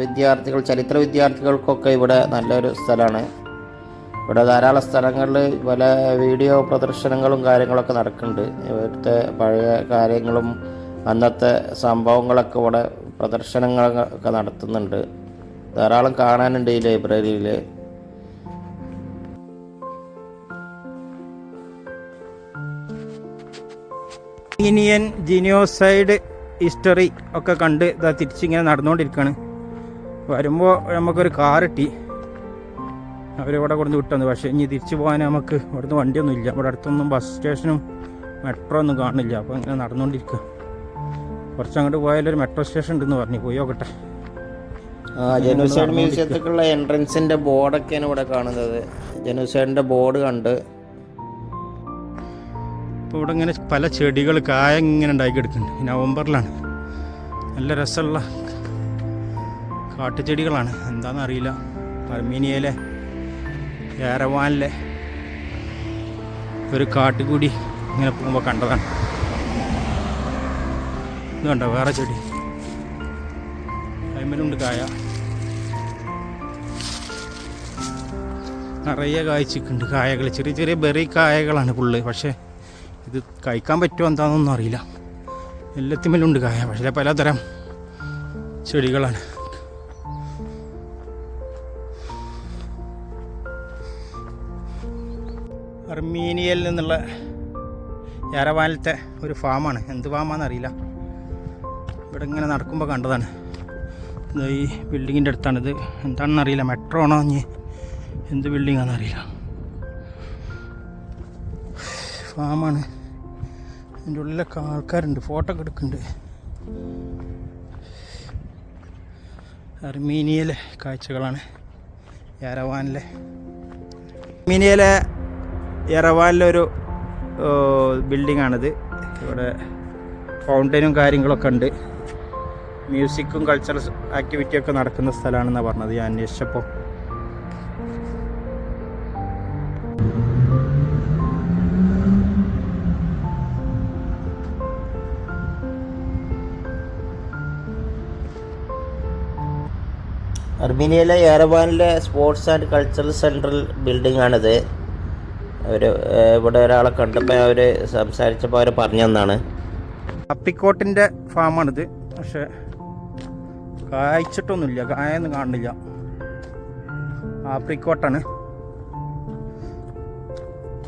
വിദ്യാർത്ഥികൾ, ചരിത്ര വിദ്യാർത്ഥികൾക്കൊക്കെ ഇവിടെ നല്ലൊരു സ്ഥലമാണ്. ഇവിടെ ധാരാളം സ്ഥലങ്ങളിൽ പല വീഡിയോ പ്രദർശനങ്ങളും കാര്യങ്ങളൊക്കെ നടക്കുന്നുണ്ട്. ഇവിടുത്തെ പഴയ കാര്യങ്ങളും അന്നത്തെ സംഭവങ്ങളൊക്കെ ഇവിടെ പ്രദർശനങ്ങളൊക്കെ നടത്തുന്നുണ്ട്. ധാരാളം കാണാനുണ്ട് ഈ ലൈബ്രറിയിൽ. അർമീനിയൻ ജിനോസൈഡ് ഹിസ്റ്ററി ഒക്കെ കണ്ട് ഇതാ തിരിച്ചിങ്ങനെ നടന്നുകൊണ്ടിരിക്കുകയാണ്. വരുമ്പോൾ നമുക്കൊരു കാർ കിട്ടി, അവരിവിടെ കൊടുന്ന് വിട്ടത്. പക്ഷേ ഇനി തിരിച്ചു പോകാൻ നമുക്ക് ഇവിടുന്ന് വണ്ടിയൊന്നും ഇല്ല. ഇവിടെ അടുത്തൊന്നും ബസ് സ്റ്റേഷനും മെട്രോ ഒന്നും കാണില്ല. അപ്പോൾ ഇങ്ങനെ നടന്നുകൊണ്ടിരിക്കുക. കുറച്ചങ്ങോട്ട് പോയാലൊരു മെട്രോ സ്റ്റേഷൻ ഉണ്ടെന്ന് പറഞ്ഞു, പോയി നോക്കട്ടെ. ജനൂസൈഡ് മ്യൂസിയത്തിലേക്കുള്ള എൻട്രൻസിൻ്റെ ബോർഡൊക്കെയാണ് ഇവിടെ കാണുന്നത്. ജനൂസൈഡിൻ്റെ ബോർഡ് കണ്ട് ഇപ്പോൾ ഇവിടെ ഇങ്ങനെ പല ചെടികൾ കായ ഇങ്ങനെ ഉണ്ടാക്കിയെടുക്കുന്നുണ്ട്. നവംബറിലാണ്. നല്ല രസമുള്ള കാട്ടുചെടികളാണ്, എന്താണെന്ന് അറിയില്ല. അർമീനിയയിലെ യെരവാനിലെ ഒരു കാട്ടുകൂടി ഇങ്ങനെ പോകുമ്പോൾ കണ്ടതാണ്. ഇത് കണ്ടോ, വേറെ ചെടി, അതിന്മേലുണ്ട് കായ, നിറയെ കായ്ച്ചിട്ടുണ്ട് കായകൾ. ചെറിയ ചെറിയ ബെറി കായകളാണ് ഫുള്ള്. പക്ഷേ ഇത് കഴിക്കാൻ പറ്റുമോ എന്താണെന്നൊന്നും അറിയില്ല. എല്ലാത്തിന്മേലുണ്ട് കായ, പക്ഷേ പലതരം ചെടികളാണ്. അർമീനിയയിൽ നിന്നുള്ള യെരവാനിലത്തെ ഒരു ഫാമാണ്. എന്ത് ഫാമാണെന്നറിയില്ല. ഇവിടെ ഇങ്ങനെ നടക്കുമ്പോൾ കണ്ടതാണ്. ഈ ബിൽഡിങ്ങിൻ്റെ അടുത്താണിത്. എന്താണെന്ന് അറിയില്ല, മെട്രോ ആണോ ഇനി എന്ത് ബിൽഡിങ്ങാണെന്ന് അറിയില്ല. ഫാമാണ്. അതിൻ്റെ ഉള്ളിലൊക്കെ ആൾക്കാരുണ്ട്, ഫോട്ടോ ഒക്കെ എടുക്കുന്നുണ്ട്. അർമീനിയയിലെ കാഴ്ചകളാണ് യെരവാനിലെ. അർമീനിയയിലെ യെരവാനിലൊരു ബിൽഡിങ്ങാണിത്. ഇവിടെ ഫൗണ്ടനും കാര്യങ്ങളൊക്കെ ഉണ്ട്. മ്യൂസിക്കും കൾച്ചറൽ ആക്ടിവിറ്റിയൊക്കെ നടക്കുന്ന സ്ഥലമാണെന്നാണ് പറഞ്ഞത് ഞാൻ അന്വേഷിച്ചപ്പോൾ. അർമീനിയയിലെ യെരവാനിലെ sports and cultural central building ആണിത്. ഇവിടെ ഒരാളെ കണ്ടപ്പോൾ അവർ സംസാരിച്ചപ്പോൾ അവർ പറഞ്ഞു തന്നാണ്. അപ്പിക്കോട്ടിൻ്റെ ഫാമാണിത്. പക്ഷെ കായ്ച്ചിട്ടൊന്നുമില്ല, കായൊന്നും കാണുന്നില്ല. ആപ്രിക്കോട്ടാണ്.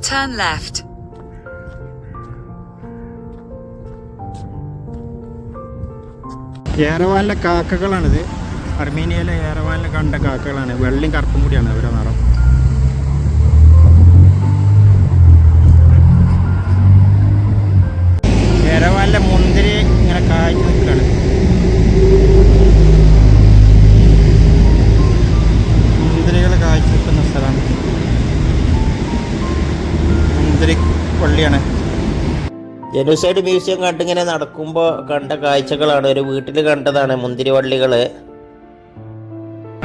Turn left. യെരവാനിലെ കാക്കകളാണിത്. അർമീനിയയിലെ യെരവാനിലെ കണ്ട കാക്കകളാണ്. വെള്ളയും കറുപ്പും കൂടിയാണ് അവരുടെ നിറം. യെരവാനിലെ മുന്തിരി ഇങ്ങനെ കായ്ച്ചു നിൽക്കുകയാണ്. മുന്തിരികൾ കായ്ച്ചു നിൽക്കുന്ന സ്ഥലമാണ്. മുന്തിരി പള്ളിയാണ്. ജനൂസൈഡ് മ്യൂസിയം കണ്ടിങ്ങനെ നടക്കുമ്പോൾ കണ്ട കാഴ്ചകളാണ്. ഒരു വീട്ടിൽ കണ്ടതാണ് മുന്തിരി വള്ളികൾ.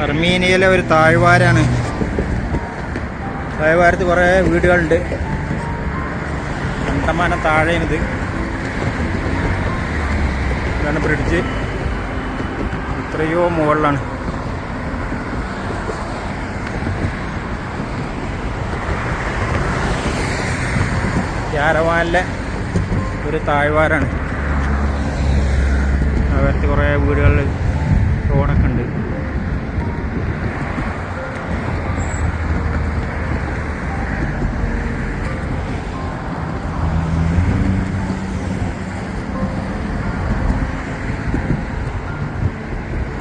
അർമീനിയയിലെ ഒരു താഴ്വാരാണ്. താഴ്വാരത്ത് കുറേ വീടുകളുണ്ട്. കണ്ടമാനം താഴെയാണിത്. ഇതാണ് ബ്രിഡ്ജ്. എത്രയോ മുകളിലാണ്. യെരവാനിലെ ഒരു താഴ്വാരാണ്. അവിടുത്തെ കുറേ വീടുകളിൽ റോഡൊക്കെ ഉണ്ട്.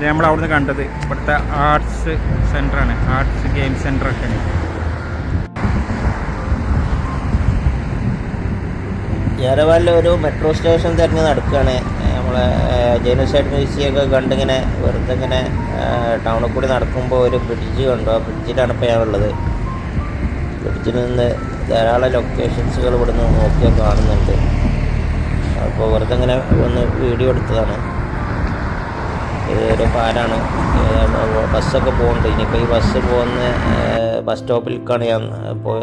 നമ്മൾ അവിടുന്ന് കണ്ടത് ഇവിടുത്തെ ആർട്സ് സെൻ്ററാണ്, ആർട്സ് ഗെയിം സെൻ്ററൊക്കെയാണ്. യെരവാനിലെ ഒരു മെട്രോ സ്റ്റേഷൻ തിരഞ്ഞ് നടക്കുകയാണ്. നമ്മളെ ജെനോസൈഡ് മ്യൂസിയമൊക്കെ കണ്ടിങ്ങനെ വെറുതെ ഇങ്ങനെ ടൗണിൽ കൂടി നടക്കുമ്പോൾ ഒരു ബ്രിഡ്ജ് കണ്ടു. ആ ബ്രിഡ്ജിലാണ് ഇപ്പോൾ ഞാൻ ഉള്ളത്. ബ്രിഡ്ജിൽ നിന്ന് ധാരാളം ലൊക്കേഷൻസുകൾ ഇവിടുന്ന് നോക്കിയാൽ കാണുന്നുണ്ട്. അപ്പോൾ വെറുതെ ഇങ്ങനെ ഒന്ന് വീഡിയോ എടുത്തതാണ്. ഇതൊരു പാലാണ്, ബസ്സൊക്കെ പോകുന്നുണ്ട്. ഇനിയിപ്പോൾ ഈ ബസ് പോകുന്ന ബസ് സ്റ്റോപ്പിലേക്കാണ് ഞാൻ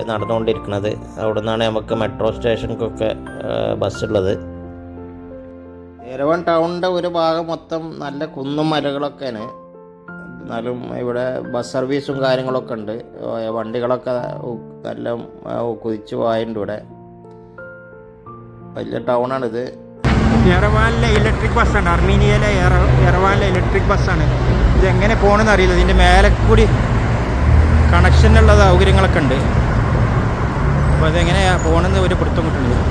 നടന്നുകൊണ്ടിരിക്കുന്നത്. അവിടെ നിന്നാണ് നമുക്ക് മെട്രോ സ്റ്റേഷനിലേക്കൊക്കെ ബസ്സുള്ളത്. യെരവാൻ ടൗണിൻ്റെ ഒരു ഭാഗം മൊത്തം നല്ല കുന്നും മലകളൊക്കെയാണ്. എന്നാലും ഇവിടെ ബസ് സർവീസും കാര്യങ്ങളൊക്കെ ഉണ്ട്. വണ്ടികളൊക്കെ നല്ല കുതിച്ച് പോയിട്ടുണ്ട്. ഇവിടെ വലിയ ടൗണാണിത്. യെരവാനിലെ ഇലക്ട്രിക് ബസ്സാണ്, അർമീനിയയിലെ യെരവാനിലെ ഇലക്ട്രിക് ബസ്സാണ്. ഇതെങ്ങനെ പോകണമെന്ന് അറിയില്ല. ഇതിൻ്റെ മേലെ കൂടി കണക്ഷനുള്ള സൗകര്യങ്ങളൊക്കെ ഉണ്ട്. അപ്പോൾ അതെങ്ങനെ പോകണമെന്ന് ഒരു പിടുത്തം കിട്ടുന്നത്.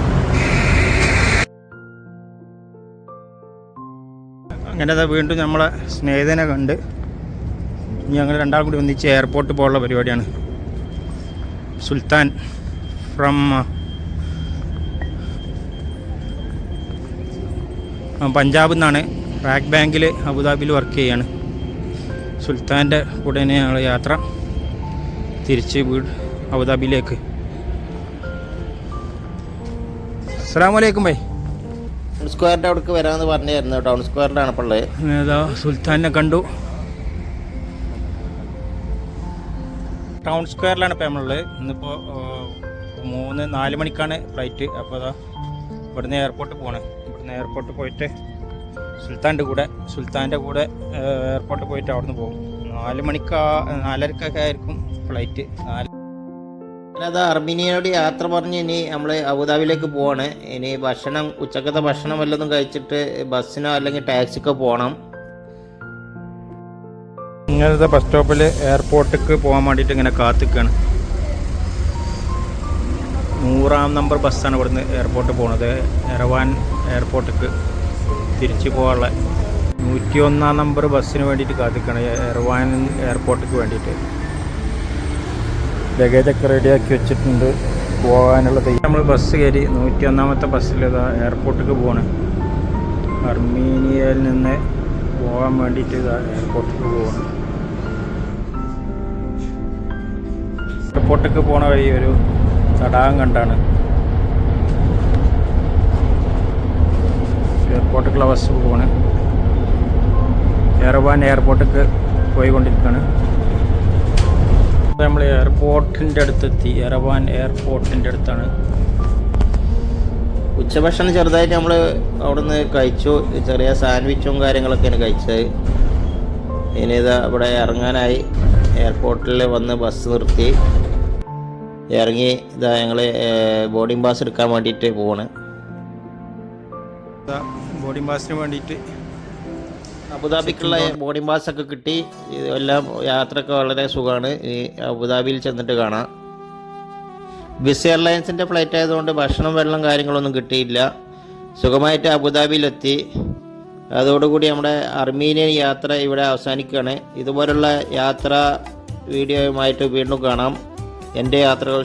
അങ്ങനെ വീണ്ടും നമ്മളെ സ്നേഹിതനെ കണ്ട് ഞങ്ങൾ രണ്ടാളും കൂടി ഒന്നിച്ച് എയർപോർട്ടിൽ പോകാനുള്ള പരിപാടിയാണ്. സുൽത്താൻ ഫ്രം പഞ്ചാബിൽ നിന്നാണ്. റാക്ക് ബാങ്കിൽ അബുദാബിയിൽ വർക്ക് ചെയ്യാണ്. സുൽത്താൻ്റെ കൂടെ തന്നെ ഞങ്ങൾ യാത്ര തിരിച്ച് അബുദാബിയിലേക്ക്. അസ്സലാമു അലൈക്കും ബൈ. ടൗൺ സ്ക്വയറിൻ്റെ അവിടേക്ക് വരാമെന്ന് പറഞ്ഞായിരുന്നു. ടൗൺ സ്ക്വയറിലാണ് ഇപ്പോൾ ഉള്ളത്. ഏതാ സുൽത്താനെ കണ്ടു. ടൗൺ സ്ക്വയറിലാണ് ഇപ്പോൾ നമ്മളുള്ളത്. ഇന്നിപ്പോൾ 3-4 മണിക്കാണ് ഫ്ലൈറ്റ്. അപ്പോൾ അതാ ഇവിടുന്ന് എയർപോർട്ടിൽ പോകണേ. ഇവിടുന്ന് എയർപോർട്ടിൽ പോയിട്ട് സുൽത്താൻ്റെ കൂടെ എയർപോർട്ടിൽ പോയിട്ട് അവിടുന്ന് പോകും. 4 മണിക്ക് 4:30 ആയിരിക്കും ഫ്ലൈറ്റ്. അത് അർമീനിയയോട് യാത്ര പറഞ്ഞ് ഇനി നമ്മൾ അബുദാബിയിലേക്ക് പോവാണ്. ഇനി ഉച്ചക്കത്തെ ഭക്ഷണം വല്ലതും കഴിച്ചിട്ട് ബസ്സിനോ അല്ലെങ്കിൽ ടാക്സിക്കോ പോകണം. ഇങ്ങനത്തെ ബസ് സ്റ്റോപ്പിൽ എയർപോർട്ടിലേക്ക് പോകാൻ വേണ്ടിയിട്ട് ഇങ്ങനെ കാത്തിക്കുകയാണ്. 100-ാം നമ്പർ ബസ്സാണ് ഇവിടുന്ന് എയർപോർട്ടിൽ പോകുന്നത്. യെരവാൻ എയർപോർട്ടിലേക്ക് തിരിച്ചു പോകാനുള്ള 101-ാം നമ്പർ ബസ്സിന് വേണ്ടിയിട്ട് കാത്തിക്കുകയാണ്. യെരവാൻ എയർപോർട്ടിലേക്ക് വേണ്ടിയിട്ട് ലഗേജൊക്കെ റെഡിയാക്കി വെച്ചിട്ടുണ്ട് പോകാനുള്ളത്. നമ്മൾ ബസ് കയറി 101-ാമത്തെ ബസ്സിൽ എയർപോർട്ടിലേക്ക് പോവാണ്. അർമീനിയയിൽ നിന്ന് പോകാൻ വേണ്ടിയിട്ട് എയർപോർട്ടിലേക്ക് പോവാണ്. എയർപോർട്ടിലേക്ക് പോണ വഴി ഒരു തടാകം കണ്ടാണ് എയർപോർട്ടിലേക്കുള്ള ബസ് പോവാണ്. യെരവാൻ എയർപോർട്ടിലേക്ക് പോയിക്കൊണ്ടിരിക്കുകയാണ്. നമ്മൾ എയർപോർട്ടിൻ്റെ അടുത്തെത്തി. യെരവാൻ എയർപോർട്ടിൻ്റെ അടുത്താണ്. ഉച്ചഭക്ഷണം ചെറുതായിട്ട് നമ്മൾ അവിടുന്ന് കഴിച്ചു. ചെറിയ സാൻഡ്വിച്ചും കാര്യങ്ങളൊക്കെയാണ് കഴിച്ചത്. ഇനി ഇതാ ഇവിടെ ഇറങ്ങാനായി. എയർപോർട്ടിൽ വന്ന് ബസ് നിർത്തി ഇറങ്ങി. ഇതാ ഞങ്ങൾ ബോർഡിംഗ് പാസ് എടുക്കാൻ വേണ്ടിയിട്ട് പോവാണ്. ബോർഡിംഗ് പാസിന് വേണ്ടിയിട്ട് അബുദാബിക്കുള്ള ബോർഡിംഗ് പാസ്സൊക്കെ കിട്ടി. ഇതെല്ലാം യാത്രയൊക്കെ വളരെ സുഖമാണ്. ഈ അബുദാബിയിൽ ചെന്നിട്ട് കാണാം. ബിസ് എയർലൈൻസിൻ്റെ ഫ്ലൈറ്റ് ആയതുകൊണ്ട് ഭക്ഷണം വെള്ളം കാര്യങ്ങളൊന്നും കിട്ടിയില്ല. സുഖമായിട്ട് അബുദാബിയിലെത്തി. അതോടുകൂടി നമ്മുടെ അർമീനിയൻ യാത്ര ഇവിടെ അവസാനിക്കുകയാണ്. ഇതുപോലുള്ള യാത്രാ വീഡിയോയുമായിട്ട് വീണ്ടും കാണാം. എൻ്റെ യാത്രകൾ